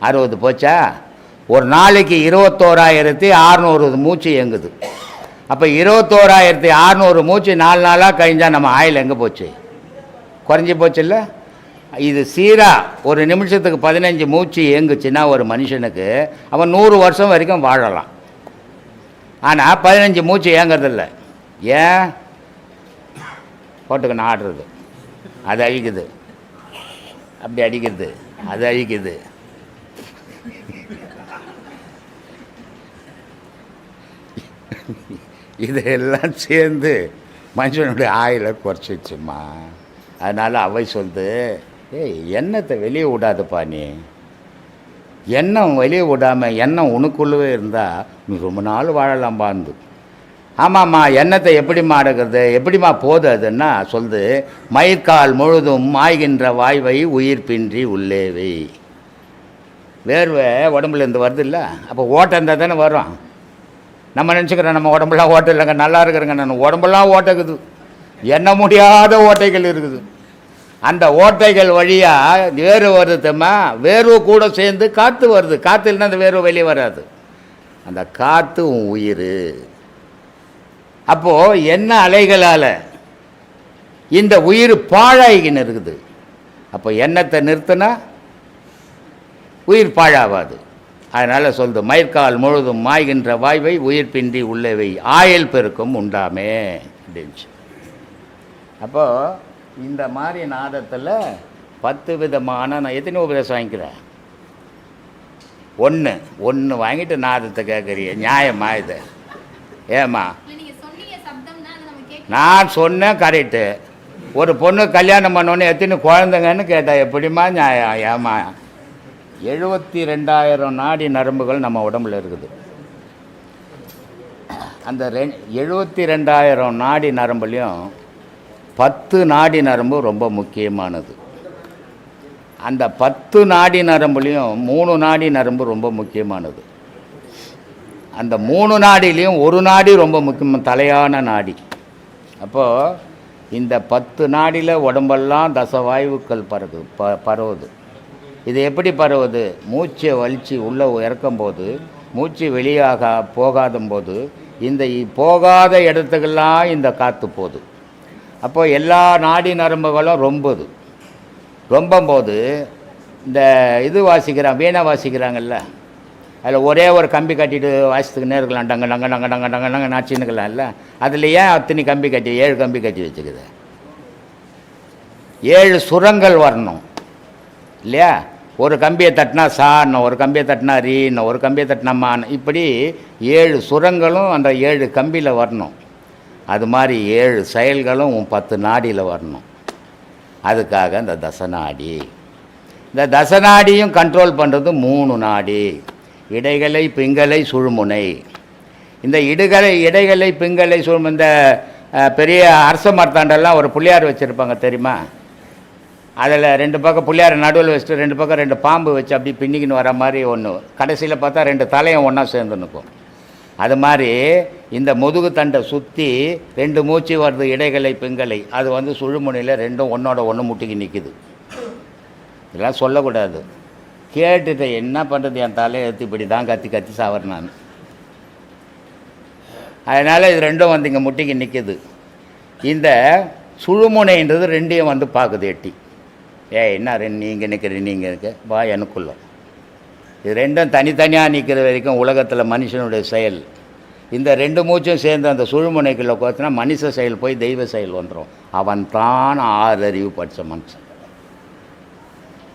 Speaker 4: 60 போச்சா? ஒரு நாளைக்கு 21,600 மூச்சு இயங்குது. அப்போ 21,600 மூச்சு 4 நாளாக கழிஞ்சால் நம்ம ஆயில் எங்கே போச்சு? குறைஞ்சி போச்சு இல்லை? இது சீராக ஒரு நிமிஷத்துக்கு 15 மூச்சு இயங்குச்சுன்னா ஒரு மனுஷனுக்கு அவன் 100 வருஷம் வரைக்கும் வாழலாம். ஆனால் 15 மூச்சு இயங்கிறதில்ல. ஏன்? போட்டுக்கணும் ஆடுறது, அது அழிக்குது, அப்படி அடிக்கிறது, அது அழிக்குது. இதெல்லாம் சேர்ந்து மனுஷனுடைய ஆயிலை குறைச்சிச்சுமா. அதனால் அவை சொல்லுது, ஏய் எண்ணத்தை வெளியே விடாதப்பா, நீ எண்ணம் வெளியே விடாமல் எண்ணம் உனக்குள்ளவே இருந்தால் நீ ரொம்ப நாள் வாழலாம் பாந்து. ஆமாம்மா, எண்ணத்தை எப்படிம்மா அடக்கிறது, எப்படிம்மா போது அதுன்னா சொல்லுது, மயிர்கால் முழுதும் மாய்கின்ற வாய்வை உயிர் பின்றி உள்ளேவை. வேர்வை உடம்புலேருந்து வருது இல்லை? அப்போ ஓட்டம் இருந்தால் தானே வரும். நம்ம நினச்சிக்கிறோம் நம்ம உடம்புலாம் ஓட்டை இல்லைங்க, நல்லா இருக்கிறேங்க, நான் உடம்புலாம் ஓட்டைக்குது, எண்ண முடியாத ஓட்டைகள் இருக்குது. அந்த ஓட்டைகள் வழியாக வேர்வை வருதுமா, வேர்வை கூட சேர்ந்து காற்று வருது. காற்று இல்லைன்னா அந்த வேர்வை வெளியே வராது. அந்த காற்று உன் உயிர். அப்போது என்ன அலைகளால் இந்த உயிர் பாழாகின்னு இருக்குது. அப்போ எண்ணத்தை நிறுத்தினா உயிர் பாழாவாது. அதனால் சொல்லுது, மயிர்கால் முழுதும் மாய்கின்ற வாய்வை உயிர் பின்றி உள்ளவை ஆயல் பெருக்கும் உண்டாமே அப்படின்ச்சு. அப்போது இந்த மாதிரி நாதத்தில் 10 விதமான, நான் எத்தனை உபதேசம் வாங்கிக்கிறேன்? ஒன்று வாங்கிட்டு நாதத்தை கேட்குறீங்க, நியாயமா இது? ஏம்மா நான் சொன்னேன் கரெக்டு. ஒரு பொண்ணு கல்யாணம் பண்ணோன்னே எத்தனை குழந்தைங்கன்னு கேட்டால் எப்படிம்மா நியாயம்? ஏம்மா 72,000 நாடி நரம்புகள் நம்ம உடம்புல இருக்குது. அந்த 72,000 நாடி நரம்புலையும் 10 நாடி நரம்பு ரொம்ப முக்கியமானது. அந்த 10 நாடி நரம்புலையும் 3 நாடி நரம்பு ரொம்ப முக்கியமானது. அந்த 3 நாடிலையும் ஒரு நாடி ரொம்ப முக்கியம், தலையான நாடி. அப்போது இந்த 10 நாடியில் உடம்பெல்லாம் தசவாயுக்கள் பரவுது. இது எப்படி பரவுது? மூச்சை வலிச்சு உள்ளே இறக்கும்போது, மூச்சு வெளியாக போகாதும்போது, இந்த போகாத இடத்துக்கெல்லாம் இந்த காற்று போகுது. அப்போ எல்லா நாடி நரம்புகளும் ரொம்பும்போது இந்த இது வாசிக்கிறான், வீணை வாசிக்கிறாங்கல்ல, அதில் ஒரே ஒரு கம்பி கட்டிட்டு வாசித்துக்குன்னே இருக்கலாம், டங்க டங்க டங்க டங்க டங்க டங்க நாச்சின்னுக்கலாம்ல. அதில் ஏன் அத்தனை கம்பி கட்டி 7 கம்பி கட்டி வச்சுக்குது? 7 சுரங்கள் வரணும் இல்லையா? ஒரு கம்பியை தட்டினா சான்னு, ஒரு கம்பியை தட்டினா ரீன்னு, ஒரு கம்பியை தட்டினா மான்னு, இப்படி 7 சுரங்களும் அந்த 7 கம்பியில் வரணும். அது மாதிரி 7 செயல்களும் 10 நாடியில் வரணும். அதுக்காக இந்த தசநாடி. இந்த தசநாடியும் கண்ட்ரோல் பண்ணுறது 3 நாடி: இடைகளை, பிங்களை, சுழுமுனை. இந்த இடைகளை, பிங்களை, சுழுமுனை, இந்த பெரிய அரச மரத்தாண்டெல்லாம் ஒரு புள்ளியார் வச்சுருப்பாங்க தெரியுமா? அதில் 2 பக்கம் புள்ளியார் நடுவில் வச்சுட்டு 2 பக்கம் 2 பாம்பு வச்சு அப்படி பின்னிக்கின்னு வர மாதிரி ஒன்று, கடைசியில் பார்த்தா 2 தலையும் ஒன்றா சேர்ந்து நிற்கும். அது மாதிரி இந்த முதுகு தண்டை சுற்றி 2 மூச்சு வருது, இடைகளை, பிங்களை. அது வந்து சுழுமுனையில் 2ம் ஒன்றோட ஒன்று முட்டிக்கு நிற்கிது. இதெல்லாம் சொல்லக்கூடாது. கேட்டுட்டு என்ன பண்ணுறது, என் தலையை எடுத்து இப்படி தான் கத்தி கத்தி சாவறேன் நான். அதனால் இது 2ம் வந்து இங்கே முட்டிக்கு நிற்கிது. இந்த சுழுமுனைன்றது 2ஐயும் வந்து பார்க்குது எட்டி. என்ன நீங்கள் நிற்கிற, நீங்கள் இருக்க வா எனக்குள்ள. இது 2ம் தனித்தனியாக நிற்கிற வரைக்கும் உலகத்தில் மனுஷனுடைய செயல். இந்த 2 மூச்சும் சேர்ந்து அந்த சுழுமுனைக்குள்ளே கோத்தினா மனுஷ செயல் போய் தெய்வ செயல் வந்துடும். அவன் தான் 6 அறிவு படித்த மனுஷன்.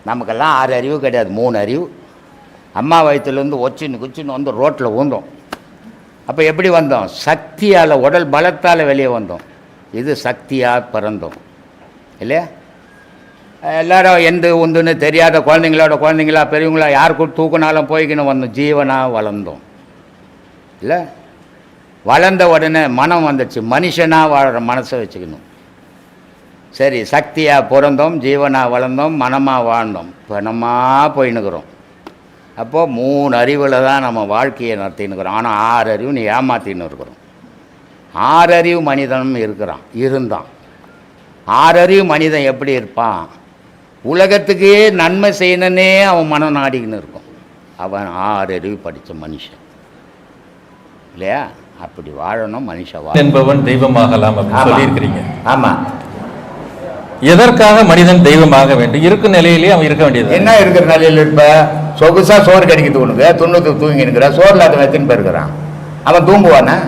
Speaker 4: நமக்கெல்லாம் 6 அறிவு கிடையாது, 3 அறிவு. அம்மா வயிற்றுலேருந்து குச்சின்னு வந்து ரோட்டில் ஊந்தோம். அப்போ எப்படி வந்தோம்? சக்தியால், உடல் பலத்தால் வெளியே வந்தோம். இது சக்தியாக பிறந்தோம் இல்லையா? எல்லோரும் எந்த உந்துன்னு தெரியாத குழந்தைங்களா பெரியவங்களா யாருக்கு தூக்குனாலும் போய்க்கின்னு வந்தோம். ஜீவனாக வளர்ந்தோம் இல்லை? வளர்ந்த உடனே மனம் வந்துடுச்சு. மனுஷனாக வாழ்கிற மனசை வச்சுக்கணும். சரி, சக்தியாக பிறந்தோம், ஜீவனாக வளர்ந்தோம், மனமாக வாழ்ந்தோம், பணமாக போயின்னுக்கிறோம். அப்போது 3 அறிவில் தான் நம்ம வாழ்க்கையை நடத்தின்னுக்கிறோம். ஆனால் 6 அறிவு நீ ஏமாற்றின்னு இருக்கிறோம். 6 அறிவு மனிதனும் இருந்தான். 6 அறிவு மனிதன் எப்படி இருப்பான்? உலகத்துக்கே நன்மை செய்யணுன்னே அவன் மனம் நாடிக்கின்னு இருக்கும். அவன் 6 அறிவு படித்த மனுஷன் இல்லையா? அப்படி வாழணும். மனுஷன்
Speaker 6: என்பவன் தெய்வமாகலாம் அப்படின்னு சொல்லியிருக்கிறீங்க.
Speaker 4: ஆமாம்.
Speaker 6: எதற்காக மனிதன் தெய்வமாக வேண்டும்? இருக்கும் நிலையிலேயே அவன் இருக்க வேண்டியது.
Speaker 4: என்ன இருக்கிற நிலையில் இருப்ப? சொகுசா சோறு கிடைக்குது உனக்கு, துண்ணுக்கு தூங்கினுக்கிற, சோறு இல்லாத எத்தனை பேர் இருக்கிறான்? அவன் தூங்குவானா?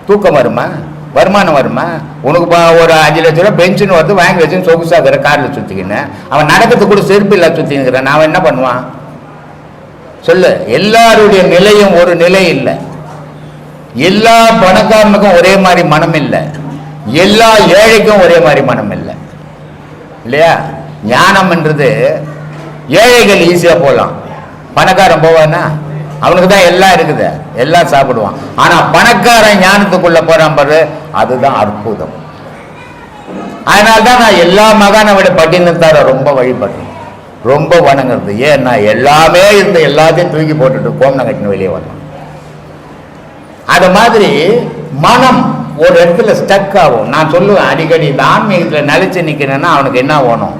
Speaker 4: தூக்கம் வருமா? வருமானம் வருமா? உனக்கு ஒரு 5 லட்ச ரூபா பென்ஷன் வருது, வாங்கி வச்சுன்னு சொகுசா இருக்கிற காரில் சுற்றிக்கின்னு, அவன் நடக்கிறதுக்கு கூட செருப்பு இல்லை சுற்றினுக்கிறான். அவன் என்ன பண்ணுவான் சொல்லு? எல்லாருடைய நிலையும் ஒரு நிலை இல்லை. எல்லா பணக்காரனுக்கும் ஒரே மாதிரி மனம் இல்லை, எல்லா ஏழைக்கும் ஒரே மாதிரி மனம் இல்லை இல்லையா? ஞானம்ன்றது ஏழைகள் ஈஸியாக போகலாம், பணக்காரன் போவான்னா? அவனுக்கு தான் எல்லாம் இருக்குது, எல்லாம் சாப்பிடுவான். ஆனால் பணக்காரன் ஞானத்துக்குள்ளே போகிறான் பாரு, அதுதான் அற்புதம். அதனால்தான் நான் எல்லா மகானை விட பட்டினத்தார ரொம்ப வழிபடுறேன், ரொம்ப வணங்குறது. ஏன்னா எல்லாமே இருந்து எல்லாத்தையும் தூக்கி போட்டுட்டு கோமனை கட்டின்னு வெளியே வரணும். அது மாதிரி மனம் ஒரு இடத்துல ஸ்டக் ஆகும். நான் சொல்லுவேன் அடிக்கடி, இந்த ஆன்மீகத்தில் நிலைச்சு நிற்கிறேன்னா அவனுக்கு என்ன வேணும்?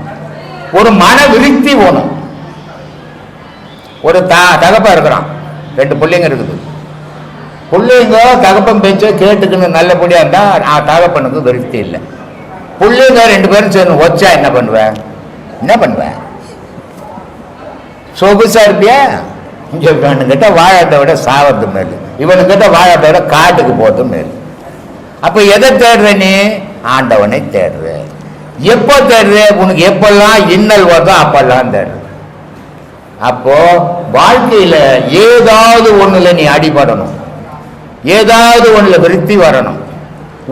Speaker 4: ஒரு மன விருத்தி வேணும். ஒரு தகப்பா இருக்கிறான், 2 பிள்ளைங்க இருக்குது. பிள்ளைங்க தகப்பன் பேச்ச கேட்டுக்குன்னு நல்லபடியாக இருந்தால் தகப்பனுக்கு விருத்தி இல்லை. பிள்ளைங்க 2 பேரும் சேர்ந்து வச்சா என்ன பண்ணுவேன்? சொகுசா இருப்பியா? இங்கே இவனுக்கிட்ட வாழத்தை விட சாவறது மேல், இவனுக்கிட்ட வாழத்தை விட காட்டுக்கு போகிறது மேல். அப்போ எதை தேடுற நீ? ஆண்டவனை தேடுற. எப்போ தேடுற? உனக்கு எப்பெல்லாம் இன்னல் வருதோ அப்பெல்லாம் தேடுற. அப்போ வாழ்க்கையில ஏதாவது ஒண்ணுல நீ அடிபடணும், ஏதாவது ஒண்ணுல விருத்தி வரணும்,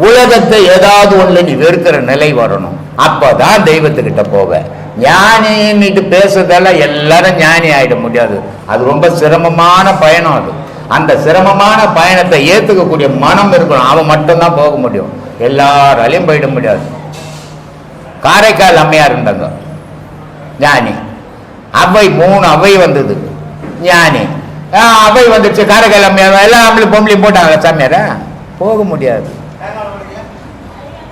Speaker 4: உலகத்தை ஏதாவது ஒண்ணுல நீ வெறுக்கிற நிலை வரணும். அப்பதான் தெய்வத்துக்கிட்ட போவ. ஞானின்னுட்டு பேசுறதெல்லாம் எல்லாரும் ஞானி ஆயிட முடியாது. அது ரொம்ப சிரமமான பயணம். அது அந்த சிரமமான பயணத்தை ஏத்துக்கக்கூடிய மனம் இருக்கணும். அவன் மட்டும்தான் போக முடியும், எல்லாராலையும் போயிட முடியாது. காரைக்கால் அம்மையார் இருந்தாங்க, ஞானி. அவை 3 அவை வந்தது, ஞானி. அவை வந்துடுச்சு, காரைக்கால் அம்மையார் எல்லாம் நம்மளும் பொம்பளையும் போட்டாங்க சாமியார, போக முடியாது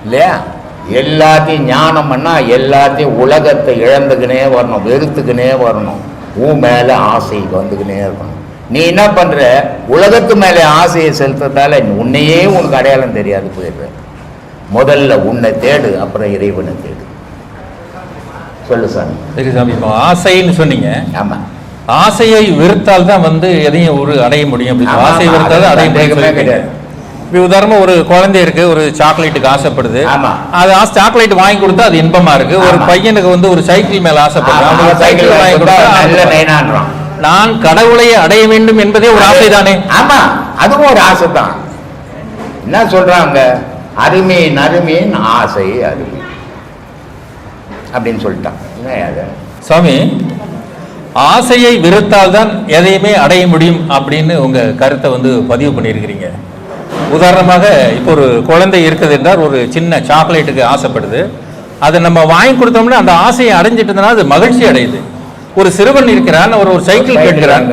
Speaker 4: இல்லையா? எல்லாத்தையும் ஞானம் பண்ணா எல்லாத்தையும் உலகத்தை இழந்துக்கினே வரணும், வெறுத்துக்கினே வரணும், உன் மேல ஆசை வந்துக்கினே இருக்கணும். நீ என்ன பண்ற, உலகத்து மேலே ஆசையை செலுத்துறதால உன்னையே உனக்கு அடையாளம் தெரியாது போயிடுற. முதல்ல உன்னை தேடு, அப்புறம் இறைவனை தேடு. சொல்லு சாமி.
Speaker 6: சரி சாமி, இப்போ ஆசைன்னு சொன்னீங்க.
Speaker 4: ஆமா,
Speaker 6: ஆசையை வெறுத்தால் தான் எதையும் ஒரு அடைய முடியும். ஆசையை வெறுத்தால் அடைய முடியும் கிடையாது. இப்போ உதாரணமா ஒரு குழந்தை இருக்கு, ஒரு சாக்லேட்டுக்கு ஆசைப்படுது. அது சாக்லேட் வாங்கி கொடுத்தா அது இன்பமா இருக்கு. ஒரு பையனுக்கு ஒரு சைக்கிள் மேல ஆசைப்படுறான், சைக்கிள் வாங்கி கொடுத்தா நான் கடவுளை அடைய வேண்டும் என்பதே ஒரு ஆசை தானே? ஆமா,
Speaker 4: அதுவும் ஒரு ஆசை தான். என்ன சொல்றாங்க, அருமீன் அருமீன் ஆசை அருமீன் அப்படின்னு சொல்லிட்டான்
Speaker 6: சாமி. ஆசையை வெறுத்தால் தான் எதையுமே அடைய முடியும் அப்படின்னு உங்க கருத்தை பதிவு பண்ணியிருக்கிறீங்க. உதாரணமாக இப்போ ஒரு குழந்தை இருக்குது என்றால் ஒரு சின்ன சாக்லேட்டுக்கு ஆசைப்படுது. அதை நம்ம வாங்கி கொடுத்தோம்னா அந்த ஆசையை அடைஞ்சிட்டு அது மகிழ்ச்சி அடையுது. ஒரு சிறுவன் இருக்கிறான், ஒரு சைக்கிள் கேட்கிறான்,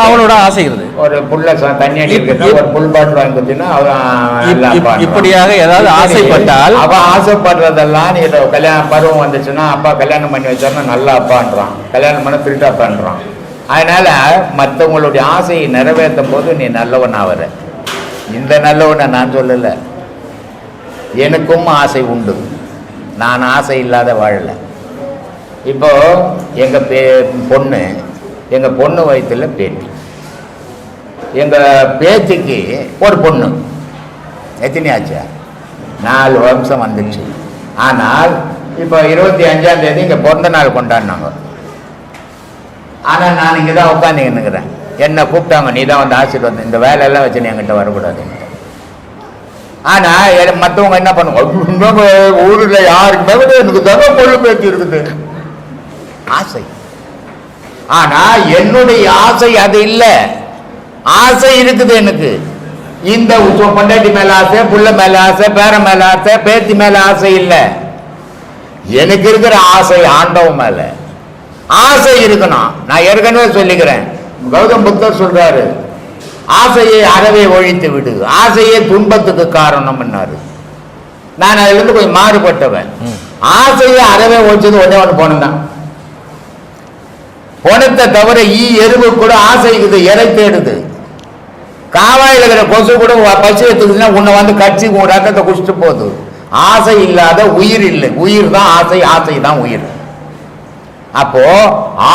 Speaker 6: அவனோட ஆசை இருக்குது.
Speaker 4: ஒரு புல்ல தண்ணி அடிக்கிறது, ஒரு புல் பாட்டில் வாங்கி கொடுத்தீங்கன்னா
Speaker 6: இப்படியாக ஏதாவது ஆசைப்பட்டால்
Speaker 4: அவன் ஆசைப்படுறதெல்லாம் நீ கல்யாணம் பருவம் வந்துச்சுன்னா அப்பா கல்யாணம் பண்ணி வச்சாருன்னா நல்ல அப்பான்றான், கல்யாணம் பண்ண திருட்டு அப்பான்றான். அதனால மற்றவங்களுடைய ஆசையை நிறைவேற்றும் போது நீ நல்லவன் ஆவற. இந்த நல்லவனை நான் சொல்லலை, எனக்கும் ஆசை உண்டு, நான் ஆசை இல்லாத வாழலை. இப்போ எங்க பொண்ணு வயிற்றுல பேத்தி, எங்க பேத்திக்கு ஒரு பொண்ணு. எத்தனை ஆச்சா? 4 வருஷம் வந்துச்சு. ஆனால் இப்போ 25ஆம் தேதி இங்க பிறந்த நாள் கொண்டாடினாங்க. ஆனால் நான் இங்கே தான் உட்காந்துக்கிறேன். என்னை கூப்பிட்டாங்க, நீ தான் வந்து ஆசீர்வாதம், இந்த வேலையெல்லாம் வச்சு நீ என்கிட்ட வரக்கூடாது. ஆனால் மற்றவங்க என்ன பண்ணுவாங்க, ஊரில் யாருக்குமே எனக்கு தானே பொண்ணு பேத்தி இருக்குது ஆசை. ஆனா என்னுடைய ஆசை அது இல்லை. ஆசை இருக்குது எனக்கு, இந்த பொண்டாட்டி மேல ஆசை, புள்ள மேல ஆசை, பேர மேல ஆசை, பேத்தி மேல ஆசை இல்லை. எனக்கு இருக்கிற ஆசை ஆண்டவன் மேல ஆசை இருக்கணும். நான் ஏற்கனவே சொல்லிக்கிறேன், கௌதம் புத்தர் சொல்றாரு, ஆசையை அறவே ஒழித்து விடு, ஆசையே துன்பத்துக்கு காரணம். நான் அதுல இருந்து போய் மாறுபட்டவன். ஆசையை அறவே ஒழிச்சது ஒன்னே ஒன்று போனதான். பணத்தை தவிர எறும்பு கூட ஆசை இருக்குது, இறை தேடுது. காவாயில் இருக்கிற கொசு கூட பசி எடுத்துக்குதுன்னா உன்னை வந்து கட்சி உன் ரத்தத்தை குடிச்சிட்டு போகுது. ஆசை இல்லாத உயிர் இல்லை, உயிர் தான் ஆசை, ஆசை தான் உயிர். அப்போ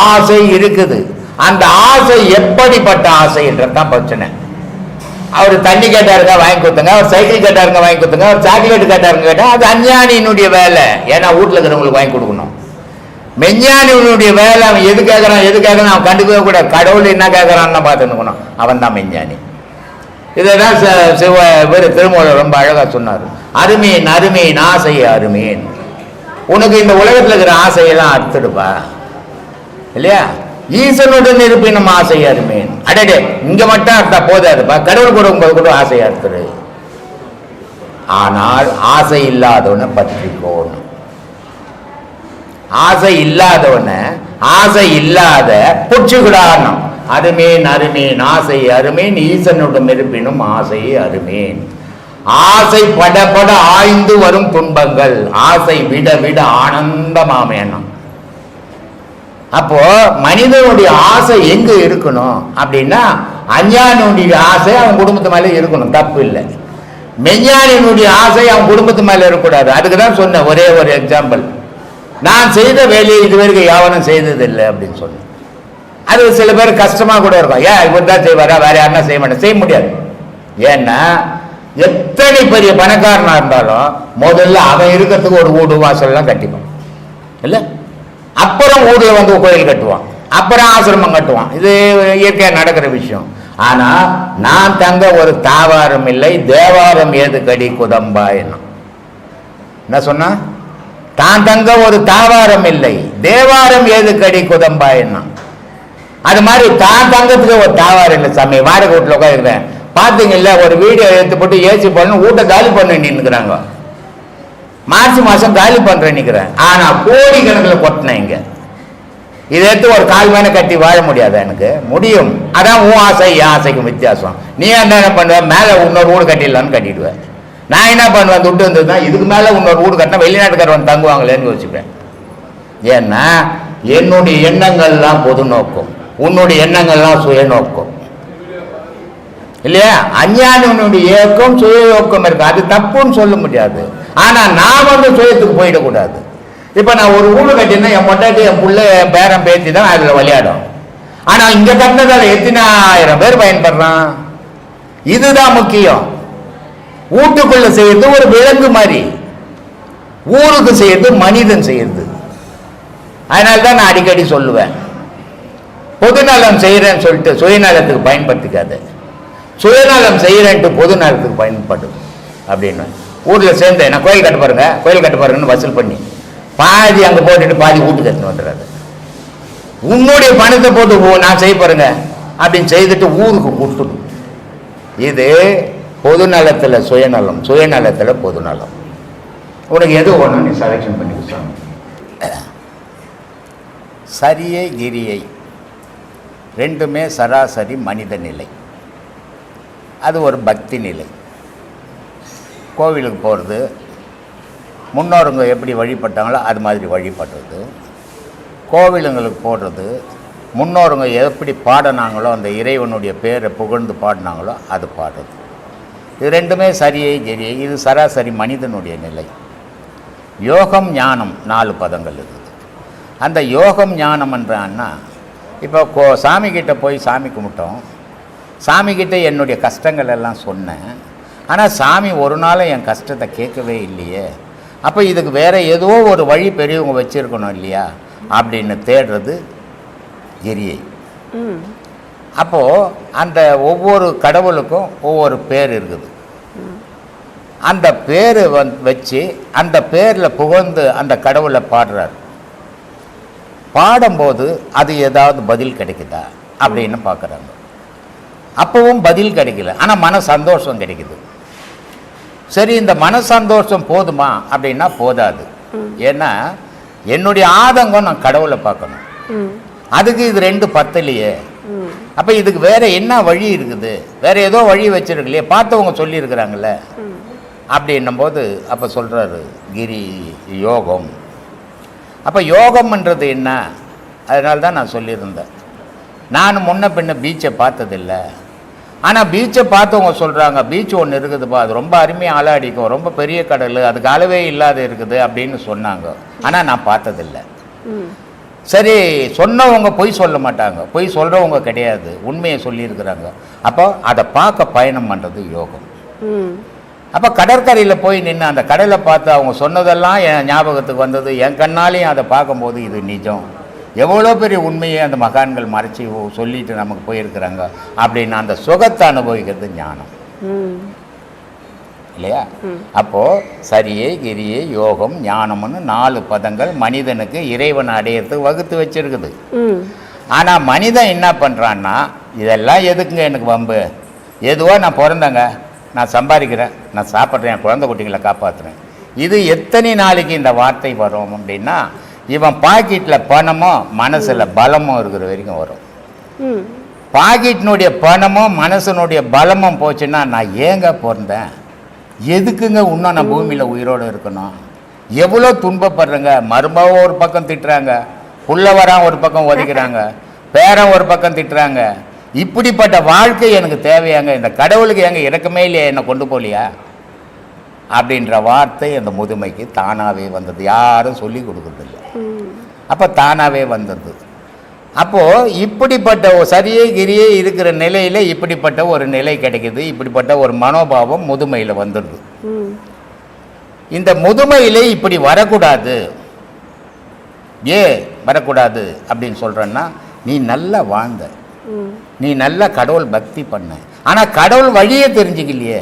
Speaker 4: ஆசை இருக்குது. அந்த ஆசை எப்படிப்பட்ட ஆசைன்றதான் பிரச்சனை. அவர் தண்ணி கேட்டாருங்க வாங்கி கொடுத்துங்க, அவர் சைக்கிள் கேட்டாருங்க வாங்கி கொடுத்துங்க, அவர் சாக்லேட் கேட்டாருங்க கேட்டா அது அஞ்ஞானியினுடைய வேலை. ஏன்னா வீட்டில் இருக்கிறவங்களுக்கு வாங்கி கொடுக்கணும். மெஞ்ஞானியுடைய வேலை அவன் எது கேட்கறான் அவன் கண்டுக்கவே கூடாது. கடவுள் என்ன கேட்கறான்னு பார்த்துக்கணும், அவன் தான் மெஞ்ஞானி. இதைதான் திருமூலர் ரொம்ப அழகா சொன்னார். அருமீன் அருமீன் ஆசை அருமீன். உனக்கு இந்த உலகத்தில் இருக்கிற ஆசையெல்லாம் அறுத்துடுப்பா இல்லையா? ஈசனுடன் இருப்பினும் ஆசை அருமீன். அடடே இங்க மட்டும் அர்த்தா போதாதுப்பா, கடவுள் கூட உங்க கூட ஆசை அறுத்துடு. ஆனால் ஆசை இல்லாதவனை பற்றிக்கோணும். ஆசை இல்லாதவன ஆசை இல்லாத புடிச்சுக்கிடாணும். அருமேன் அருமேன் ஆசை அருமேன் ஈசனுடன் இருப்பினும் ஆசை அருமேன். ஆசை படப்பட ஆய்ந்து வரும் துன்பங்கள், ஆசை விட விட ஆனந்தமாமேனம். அப்போ மனிதனுடைய ஆசை எங்க இருக்கணும் அப்படின்னா, அஞ்ஞானியுடைய ஆசை அவன் குடும்பத்து மேல இருக்கணும், தப்பு இல்லை. மெஞ்ஞானியினுடைய ஆசை அவன் குடும்பத்து மேல இருக்கக்கூடாது. அதுக்குதான் சொன்ன ஒரே ஒரு எக்ஸாம்பிள், நான் செய்த வேலையை இதுவரைக்கும் யாவனும் செய்ததில்லை அப்படின்னு சொன்னேன். அது சில பேர் கஷ்டமா கூட இருக்கும். ஏன் இவர் தான் செய்வாரா, வேற யாருன்னா செய்ய மாட்டேன், செய்ய முடியாது. ஏன்னா எத்தனை பெரிய பணக்காரனா இருந்தாலும் முதல்ல அவன் இருக்கிறதுக்கு ஒரு வீடு வாசல்லாம் கட்டிப்பான் இல்ல, அப்புறம் ஊர்ல வந்து கோயில் கட்டுவான். அப்புறம் ஆசிரமம் கட்டுவான். இது இயற்கையாக நடக்கிற விஷயம். ஆனா நான் தங்க ஒரு தாவாரம் இல்லை, தேவாரம் ஏது கடி குதம்பா என்ன சொன்னா? தான் தங்க ஒரு தாவாரம் இல்லை, தேவாரம் ஏது கடி குதம்பா அது மாதிரி தான் தங்கத்துக்கு ஒரு தாவாரம் இல்லை சாமி. வாடகை வீட்டில் உட்காந்துருக்கேன் பார்த்தீங்கல்ல, ஒரு வீடியோ எடுத்து போட்டு ஏசி பண்ணு வீட்டை காலி பண்ண நின்றுக்கிறாங்க. மாசம் காலி பண்றேன் நிற்கிறேன். ஆனா கோடி கணக்கில் கொட்டினேன் இங்க. இதை எடுத்து ஒரு கால் மேலே கட்டி வாழ முடியாது. எனக்கு முடியும். அதான் உன் ஆசை என் ஆசைக்கும் வித்தியாசம். நீ என்ன பண்ணுவ? மேலே இன்னொரு வீடு கட்டிடலான்னு கட்டிடுவேன். நான் என்ன பண்ணுவேன்? துட்டு வந்ததுன்னா இதுக்கு மேலே இன்னொரு வீடு கட்டினா வெளிநாட்டுக்காரன் தங்குவாங்களேன்னு யோசிப்பேன். ஏன்னா என்னுடைய எண்ணங்கள்லாம் பொது நோக்கம், உன்னுடைய எண்ணங்கள்லாம் சுய நோக்கம் இல்லையா? அஞ்ஞானினுடைய இயக்கம் சுய யோக்கம் இருக்கு. அது தப்புன்னு சொல்ல முடியாது. ஆனா நான் சுயத்துக்கு போயிடக்கூடாது. இப்ப நான் ஒரு வீடு கட்டினா என் பொண்டாட்டி என் புள்ள என் பேரன் பேத்தி தான் அதுல விளையாடும். ஆனா இங்க கட்டினதால எத்தனை ஆயிரம் பேர் பயன்படுறான். இதுதான் முக்கியம். வீட்டுக்குள்ள செய்யறது ஒரு விலங்கு மாதிரி, ஊருக்கு செய்யறது மனிதன் செய்யறது. அதனால்தான் நான் அடிக்கடி சொல்லுவேன், பொதுநலம் செய்யறேன்னு சொல்லிட்டு சுயநலத்துக்கு பயன்படுத்திக்காது, சுயநலம் செய்யறேன்ட்டு பொது நலத்துக்கு பயன்படும் அப்படின்னு. ஊர்ல சேர்ந்தேன், நான் கோயில் கட்ட பாருங்கன்னு வசூல் பண்ணி பாதி அங்க போட்டுட்டு பாதி வீட்டுக்கு எடுத்துன்னு வந்துடுறாரு. உன்னுடைய பணத்தை போட்டு நான் செய்ய பாருங்க அப்படின்னு செய்துட்டு ஊருக்கு கொடுத்துடும். இது பொது நலத்துல சுயநலம், சுயநலத்துல பொதுநலம். உனக்கு எது ஒண்ணு நீ செலக்ஷன் பண்ணி கொடுத்தாங்க. சரியை கிரியை ரெண்டுமே சராசரி மனித நிலை. அது ஒரு பக்தி நிலை. கோவிலுக்கு போகிறது, முன்னோருங்க எப்படி வழிபட்டாங்களோ அது மாதிரி வழிபடுறது. கோவிலுங்களுக்கு போடுறது, முன்னோருங்க எப்படி பாடினாங்களோ அந்த இறைவனுடைய பேரை புகழ்ந்து பாடினாங்களோ அது பாடுறது. இது ரெண்டுமே சரியை கிரியை. இது சராசரி மனிதனுடைய நிலை. யோகம் ஞானம் 4 பதங்கள் இருக்குது. அந்த யோகம் ஞானம் என்றான்னா, இப்போ சாமிக்கிட்ட போய் சாமி கும்பிட்டோம், சாமிக்கிட்ட என்னுடைய கஷ்டங்கள் எல்லாம் சொன்னேன், ஆனால் சாமி ஒரு நாளும் என் கஷ்டத்தை கேட்கவே இல்லையே. அப்போ இதுக்கு வேறு ஏதோ ஒரு வழி பெரியவங்க வச்சுருக்கணும் இல்லையா அப்படின்னு தேடுறது கிரியை. அப்போது அந்த ஒவ்வொரு கடவுளுக்கும் ஒவ்வொரு பேர் இருக்குது. அந்த பேர் வச்சு அந்த பேரில் புகழ்ந்து அந்த கடவுளை பாடுறார். பாடும்போது அது ஏதாவது பதில் கிடைக்குதா அப்படின்னு பார்க்குறாங்க. அப்பவும் பதில் கிடைக்கல, ஆனால் மன சந்தோஷம் கிடைக்குது. சரி, இந்த மன சந்தோஷம் போதுமா அப்படின்னா போதாது. ஏன்னா என்னுடைய ஆதங்கம் நான் கடவுளை பார்க்கணும், அதுக்கு இது 2 பத்தலையே. அப்போ இதுக்கு வேற என்ன வழி இருக்குது? வேற ஏதோ வழி வச்சிருக்கலையே, பார்த்தவங்க சொல்லியிருக்கிறாங்கல்ல அப்படின்னும் போது அப்போ சொல்கிறாரு கிரி யோகம். அப்போ யோகம்ன்றது என்ன? அதனால தான் நான் சொல்லியிருந்தேன், நான் முன்ன பின்ன பீச்சை பார்த்ததில்லை, ஆனால் பீச்சை பார்த்தவங்க சொல்கிறாங்க பீச் ஒன்று இருக்குதுப்பா, அது ரொம்ப அருமையாக அலை அடிக்கும், ரொம்ப பெரிய கடல், அதுக்கு அளவே இல்லாத இருக்குது அப்படின்னு சொன்னாங்க. ஆனால் நான் பார்த்ததில்லை. சரி, சொன்னவங்க பொய் சொல்ல மாட்டாங்க, பொய் சொல்கிறவங்க கிடையாது, உண்மையை சொல்லியிருக்கிறாங்க. அப்போ அதை பார்க்க பயணம் பண்ணுறது யோகம். அப்போ கடற்கரையில் போய் நின்று அந்த கடலை பார்த்து அவங்க சொன்னதெல்லாம் என் ஞாபகத்துக்கு வந்தது. என் கண்ணாலையும் அதை பார்க்கும்போது இது நிஜம், எவ்வளோ பெரிய உண்மையை அந்த மகான்கள் மறைச்சி சொல்லிட்டு நமக்கு போயிருக்கிறாங்க அப்படின்னு அந்த சுகத்தை அனுபவிக்கிறது ஞானம் இல்லையா? அப்போது சரியை கிரியை யோகம் ஞானம்னு 4 பதங்கள் மனிதனுக்கு இறைவன் அடையிறதுக்கு வகுத்து வச்சிருக்குது. ஆனால் மனிதன் என்ன பண்ணுறான்னா, இதெல்லாம் எதுக்குங்க எனக்கு வம்பு, எதுவாக நான் பிறந்தேங்க, நான் சம்பாதிக்கிறேன், நான் சாப்பிட்றேன், என் குழந்தை குட்டிகளை காப்பாற்றுறேன். இது எத்தனை நாளைக்கு இந்த வார்த்தை வரும் அப்படின்னா, இவன் பாக்கெட்டில் பணமும் மனசில் பலமும் இருக்கிற வரைக்கும் வரும். பாக்கெட்டினுடைய பணமும் மனசனுடைய பலமும் போச்சுன்னா நான் ஏங்க பிறந்தேன், எதுக்குங்க இன்னும் நான் பூமியில் உயிரோடு இருக்கணும், எவ்வளோ துன்பப்படுறேங்க. மருமக ஒரு பக்கம் திட்டுறாங்க, புள்ளவரான் ஒரு பக்கம் ஒதுக்கிறாங்க, பேரன் ஒரு பக்கம் திட்டுறாங்க. இப்படிப்பட்ட வாழ்க்கை எனக்கு தேவையாங்க, இந்த கடவுளுக்கு எங்க இறக்கமே இல்லையா, என்னை கொண்டு போலியா அப்படின்ற வார்த்தை அந்த முதுமைக்கு தானாகவே வந்தது. யாரும் சொல்லி கொடுக்குறதில்லை, அப்போ தானாகவே வந்தது. அப்போது இப்படிப்பட்ட சரியை கிரியை இருக்கிற நிலையில் இப்படிப்பட்ட ஒரு நிலை கிடைக்குது, இப்படிப்பட்ட ஒரு மனோபாவம் முதுமையில் வந்துடுது. இந்த முதுமையில் இப்படி வரக்கூடாது. வரக்கூடாது அப்படின்னு சொல்கிறேன்னா, நீ நல்லா வாழ்ந்த, நீ நல்லா கடவுள் பக்தி பண்ண, ஆனால் கடவுள் வழியை தெரிஞ்சுக்கலையே.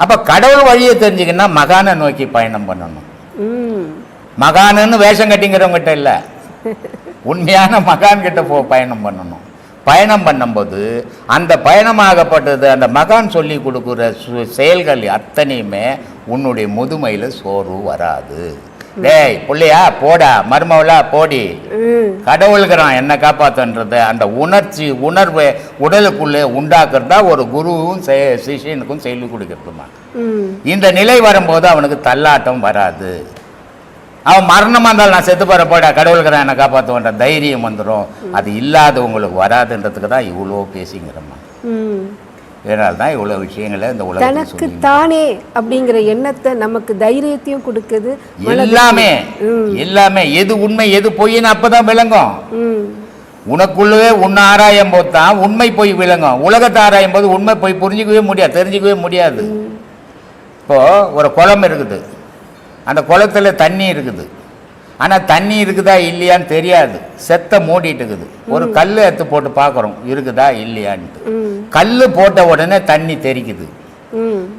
Speaker 4: அப்போ கடவுள் வழியை தெரிஞ்சுக்கன்னா மகானை நோக்கி பயணம் பண்ணணும். மகானுன்னு வேஷம் கட்டிங்கிறவங்ககிட்ட இல்லை, உண்மையான மகான் கிட்ட பயணம் பண்ணணும். பயணம் பண்ணும்போது அந்த பயணமாகப்பட்டது அந்த மகான் சொல்லி கொடுக்குற செயல்கள் அத்தனையுமே உன்னுடைய முதுமையில் சோர்வு வராது. டேய் பிள்ளையா போடா, மருமவளா போடி, கடவுளுக்குறான் என்ன காப்பாத்துன்றது அந்த உணர்வை உடலுக்குள்ளே உண்டாக்குறதா ஒரு குருவும் சிஷியனுக்கும் சொல்லி கொடுக்கறதுமா. இந்த நிலை வரும்போது அவனுக்கு தள்ளாட்டம் வராது. அவன் மரணமாக இருந்தாலும் நான் செத்து போகிற போடா, கடவுளுக்குறான் என்னை காப்பாற்றுவன்ற தைரியம் வந்துடும். அது இல்லாதவங்களுக்கு வராதுன்றதுக்கு தான் இவ்வளோ பேசிங்கிறம்மா. இதனால தான் இவ்வளோ விஷயங்களை இந்த உலகம்
Speaker 7: தனக்கு தானே அப்படிங்கிற எண்ணத்தை நமக்கு தைரியத்தையும் கொடுக்குது.
Speaker 4: எல்லாமே எது உண்மை எது பொய்ன்னு அப்பதான் விளங்கும். உனக்குள்ளவே உன்னை ஆராயும் போது தான் உண்மை பொய் விளங்கும். உலகத்தை ஆராயும் போது உண்மை பொய் புரிஞ்சிக்கவே முடியாது, தெரிஞ்சிக்கவே முடியாது. இப்போ ஒரு குளம் இருக்குது, அந்த குளத்துல தண்ணி இருக்குது, ஆனால் தண்ணி இருக்குதா இல்லையான்னு தெரியாது, செத்த மூடிட்டு இருக்குது. ஒரு கல் எடுத்து போட்டு பார்க்குறோம் இருக்குதா இல்லையான்ட்டு. கல் போட்ட உடனே தண்ணி தெரிக்குது.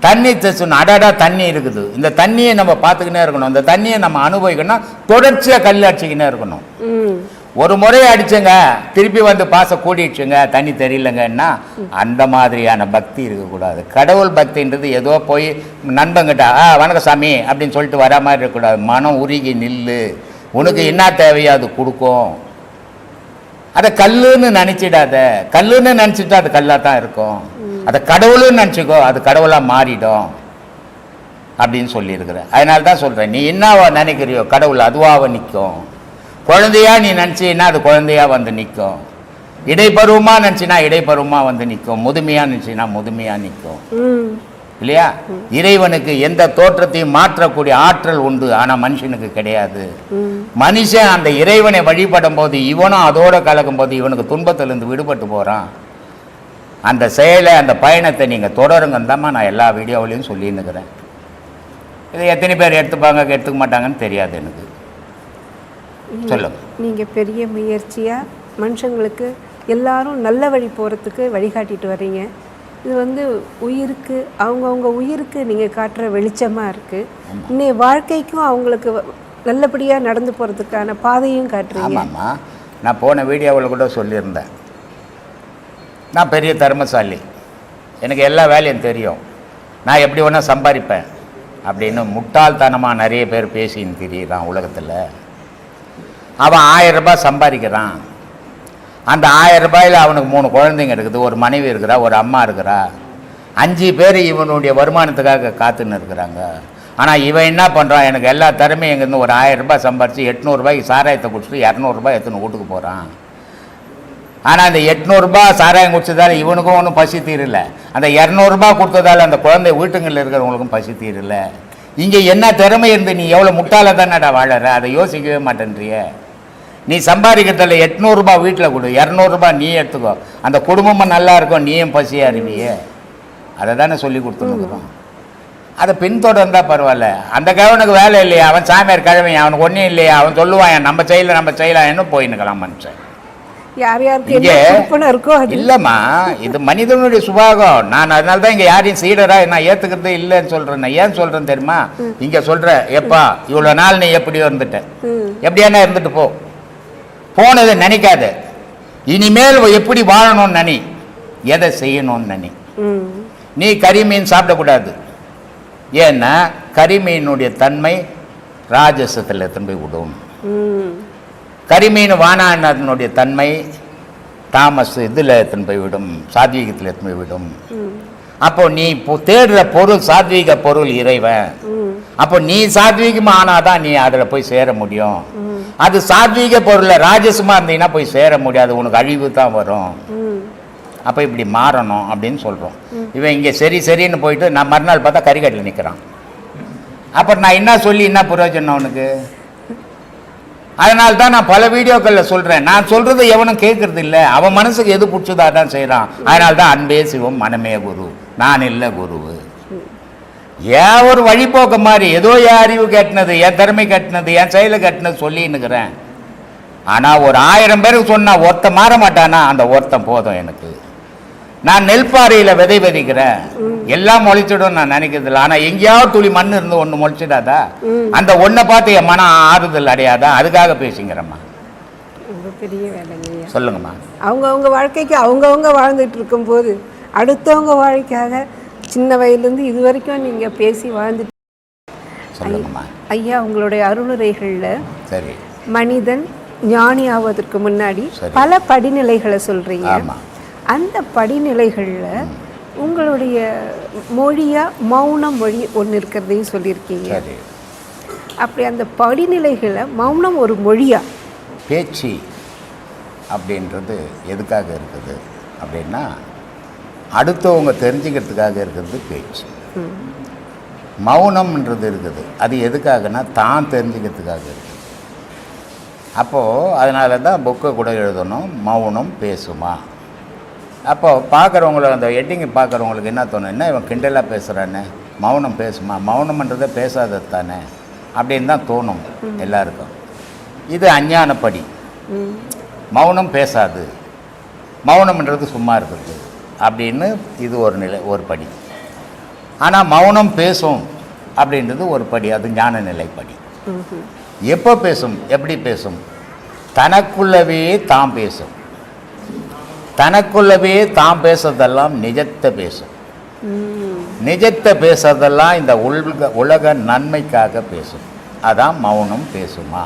Speaker 4: தண்ணி தெரிச்சோன்னா அடாடா தண்ணி இருக்குது, இந்த தண்ணியை நம்ம பார்த்துக்கினே இருக்கணும். இந்த தண்ணியை நம்ம அனுபவிக்கணும், தொடர்ச்சியாக கல் அடிச்சுக்கினே இருக்கணும். ஒரு முறை அடிச்சுங்க திருப்பி வந்து பாச கூடிடுச்சுங்க தண்ணி தெரியலங்கன்னா அந்த மாதிரியான பக்தி இருக்கக்கூடாது. கடவுள் பக்தின்றது ஏதோ போய் நண்பங்கிட்ட வணக்கம் சாமி அப்படின்னு சொல்லிட்டு வர மாதிரி இருக்கக்கூடாது. மனம் உருகி நில்லு, உனக்கு என்ன தேவையோ அது கொடுக்கும். அதை கல்லுன்னு நினச்சிடாத, கல்லுன்னு நினச்சிட்டா அது கல்லாக தான் இருக்கும். அதை கடவுளுன்னு நினச்சிக்கோ, அது கடவுளாக மாறிடும் அப்படின்னு சொல்லியிருக்கிறேன். அதனால தான் சொல்கிறேன், நீ என்னவா நினைக்கிறியோ கடவுள் அதுவாக நிற்கும். குழந்தையா நீ நினச்சின்னா அது குழந்தையா வந்து நிற்கும். இடைப்பருவமாக நினச்சின்னா இடைப்பருவமாக வந்து நிற்கும். முதுமையாக நினச்சின்னா முதுமையாக நிற்கும். இல்லையா? இறைவனுக்கு எந்த தோற்றத்தையும் மாற்றக்கூடிய ஆற்றல் உண்டு, ஆனால் மனுஷனுக்கு கிடையாது. மனுஷன் அந்த இறைவனை வழிபடும் போது இவனும் அதோடு கலக்கும் போது இவனுக்கு துன்பத்திலிருந்து விடுபட்டு போகிறான். அந்த செயலை அந்த பயணத்தை நீங்கள் தொடருங்கன்னு தான் நான் எல்லா வீடியோவிலையும் சொல்லின்னுக்கிறேன். இதை எத்தனை பேர் எடுத்துப்பாங்க எடுத்துக்க மாட்டாங்கன்னு தெரியாது எனக்கு. சொல்லுங்க.
Speaker 7: நீங்கள் பெரிய முயற்சியாக மனுஷங்களுக்கு எல்லாரும் நல்ல வழி போகிறதுக்கு வழிகாட்டிட்டு வர்றீங்க. இது வந்து உயிருக்கு அவங்கவுங்க உயிருக்கு நீங்கள் காட்டுற வெளிச்சமாக இருக்குது. இன்னைய வாழ்க்கைக்கும் அவங்களுக்கு நல்லபடியாக நடந்து போகிறதுக்கான பாதையும் காட்டுறீங்க.
Speaker 4: ஆமாம்மா, நான் போன வீடியோவில் கூட சொல்லியிருந்தேன், நான் பெரிய தர்மசாலி, எனக்கு எல்லா வேலையும் தெரியும், நான் எப்படி வேணால் சம்பாதிப்பேன் அப்படின்னு முட்டாள்தனமாக நிறைய பேர் பேசின்னு தெரியுறான் உலகத்தில். அவன் 1000 ரூபாய் சம்பாதிக்கிறான். அந்த 1000 ரூபாயில் அவனுக்கு 3 குழந்தைங்க இருக்குது, ஒரு மனைவி இருக்கிறா, ஒரு அம்மா இருக்கிறா, 5 பேர் இவனுடைய வருமானத்துக்காக காத்துன்னு இருக்கிறாங்க. ஆனால் இவன் என்ன பண்ணுறான், எனக்கு எல்லா திறமையும் எங்கேருந்து ஒரு 1000 ரூபாய் சம்பாரித்து 800 ரூபாய்க்கு சாராயத்தை குடிச்சிட்டு 200 ரூபாய் எடுத்துன்னு வீட்டுக்கு போகிறான். ஆனால் அந்த 800 ரூபாய் சாராயம் குடிச்சதால் இவனுக்கும் ஒன்றும் பசி தீரல, அந்த 200 ரூபாய் கொடுத்ததால் அந்த குழந்தை வீட்டுங்களில் இருக்கிறவங்களுக்கும் பசி தீரல. இங்கே என்ன திறமை இருந்து நீ எவ்வளோ முட்டாள தானடா வாழற, அதை யோசிக்கவே மாட்டேன்றிய. நீ சம்பாதிக்கிறதில்ல 800 ரூபாய் வீட்டில் கொடு, 200 ரூபாய் நீ எடுத்துக்கோ, அந்த குடும்பமும் நல்லா இருக்கும், நீயும் பசியாக இருவியே. அதை தானே சொல்லி கொடுத்துருக்குறோம். அதை பின்தொடர்ந்தால் பரவாயில்ல. அந்த கிழவனுக்கு வேலை இல்லையா, அவன் சாமியார் கிழமை, அவனுக்கு ஒன்றும் இல்லையா, அவன் சொல்லுவான் நம்ம செய்யலாம் என்ன போயின்னுக்கலாம் மனுஷன்.
Speaker 7: யார் யாருக்கு இருக்கோ
Speaker 4: இல்லைம்மா, இது மனிதனுடைய சுபாகம். நான் அதனால தான் இங்கே யாரையும் சீடராக நான் ஏற்றுக்கிறதே இல்லைன்னு சொல்கிறேன். நான் ஏன் சொல்கிறேன் தெரியுமா, இங்கே சொல்கிறேன், எப்பா இவ்வளோ நாள் நீ எப்படியோ இருந்துட்ட, எப்படியானா இருந்துட்டு போனதை நினைக்காத, இனிமேல் எப்படி வாழணும்னு நினை, எதை செய்யணும்னு நினை. நீ கறிமீன் சாப்பிடக்கூடாது, ஏன்னா கறிமீனுடைய தன்மை ராஜசத்தில் எடுத்துன்னு போய் விடும். கரிமீன் வானானுடைய தன்மை தாமஸ் இதில் எடுத்துன்னு போய் விடும், சாத்வீகத்தில் எடுத்துன்னு போய் விடும். அப்போ நீ இப்போ தேடுற பொருள் சாத்வீக பொருள் இறைவன். அப்போ நீ சாத்வீகமாக ஆனாதான் நீ அதில் போய் சேர முடியும். அது சாத்வீக பொருளை ராஜசமாக இருந்தீங்கன்னா போய் சேர முடியாது, உனக்கு அழிவு தான் வரும். அப்போ இப்படி மாறணும் அப்படின்னு சொல்கிறோம். இவன் இங்கே சரின்னு போயிட்டு நான் மறுநாள் பார்த்தா கறிக்கட்டில் நிற்கிறான். அப்புறம் நான் என்ன சொல்லி என்ன பிரயோஜனம் அவனுக்கு? அதனால தான் நான் பல வீடியோக்களில் சொல்கிறேன், நான் சொல்கிறது எவனும் கேட்கறது இல்லை, அவன் மனசுக்கு எது பிடிச்சதா தான் செய்கிறான். அதனால தான் அன்பே சிவம் மனமே குரு, நான் இல்லை குருவு. ஏன் ஒரு வழிபோக்க மாதிரி ஏதோ என் அறிவு கட்டினது, என் திறமை கட்டினது, என் செயலை கட்டினது சொல்லின்னுக்கிறேன். ஆனால் ஒரு 1000 பேருக்கு சொன்னா ஒருத்தன் மாற மாட்டானா, அந்த ஒருத்தன் போதும் எனக்கு. நான் நெல்பாறையில் விதை விதைக்கிறேன், எல்லாம் முளைச்சிடும் நான் நினைக்கிறதில்ல. ஆனால் எங்கேயாவது துளி மண் இருந்து ஒன்று முளைச்சிடாதா, அந்த ஒன்றை பார்த்து என் மனம் ஆறுதல் அடையாதா, அதுக்காக பேசுங்கிறம்மா.
Speaker 7: ரொம்ப பெரிய வேலைங்க.
Speaker 4: சொல்லுங்கம்மா.
Speaker 7: அவங்கவுங்க வாழ்க்கைக்கு அவங்கவுங்க வாழ்ந்துட்டு இருக்கும்போது அடுத்தவங்க வாழ்க்கையாக சின்ன வயதுலேருந்து இது வரைக்கும் நீங்கள் பேசி வாழ்ந்துட்டு.
Speaker 4: சொல்லுங்கம்மா.
Speaker 7: ஐயா, உங்களுடைய அருளுரைகளில்
Speaker 4: சரி,
Speaker 7: மனிதன் ஞானி ஆவதற்கு முன்னாடி பல படிநிலைகளை சொல்கிறீங்க.
Speaker 4: ஆமாம்.
Speaker 7: அந்த படிநிலைகளில் உங்களுடைய மொழியாக மௌன மொழி ஒன்று இருக்கிறதையும் சொல்லியிருக்கீங்க.
Speaker 4: சரி.
Speaker 7: அப்படி அந்த படிநிலைகளில் மௌனம் ஒரு மொழியா?
Speaker 4: பேச்சு அப்படின்றது எதுக்காக இருக்குது அப்படின்னா, அடுத்தவங்க தெரிஞ்சுக்கிறதுக்காக இருக்கிறது பேச்சு. மௌனம்ன்றது இருக்குது, அது எதுக்காகனா தான் தெரிஞ்சுக்கிறதுக்காக இருக்குது. அப்போது அதனால தான் புக்கை கூட எழுதணும், மௌனம் பேசுமா. அப்போது பார்க்குறவங்கள, அந்த ஹெட்டிங்கை பார்க்குறவங்களுக்கு என்ன தோணும், என்ன இவன் கிண்டலாக பேசுகிறானே, மௌனம் பேசுமா, மௌனம்ன்றதை பேசாதது தானே அப்படின்னு தான் தோணும் எல்லாருக்கும். இது அஞ்ஞானப்படி. மௌனம் பேசாது, மௌனம்ன்றது சும்மா இருக்குது அப்படின்னு இது ஒரு நிலை, ஒரு படி. ஆனால் மௌனம் பேசும் அப்படின்றது ஒரு படி, அது ஞான நிலைப்படி. எப்போ பேசும், எப்படி பேசும்? தனக்குள்ளவே தாம் பேசும். தனக்குள்ளவே தாம் பேசுறதெல்லாம் நிஜத்தை பேசும். நிஜத்தை பேசுறதெல்லாம் இந்த உலக நன்மைக்காக பேசும். அதான் மௌனம் பேசுமா.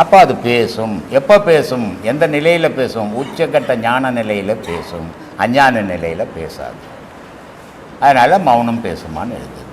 Speaker 4: அப்போ அது பேசும். எப்போ பேசும், எந்த நிலையில் பேசும்? உச்சக்கட்ட ஞான நிலையில் பேசும், அஞ்ஞான நிலையில் பேசாது. அதனால் மௌனம் பேசுமான்னு எழுது.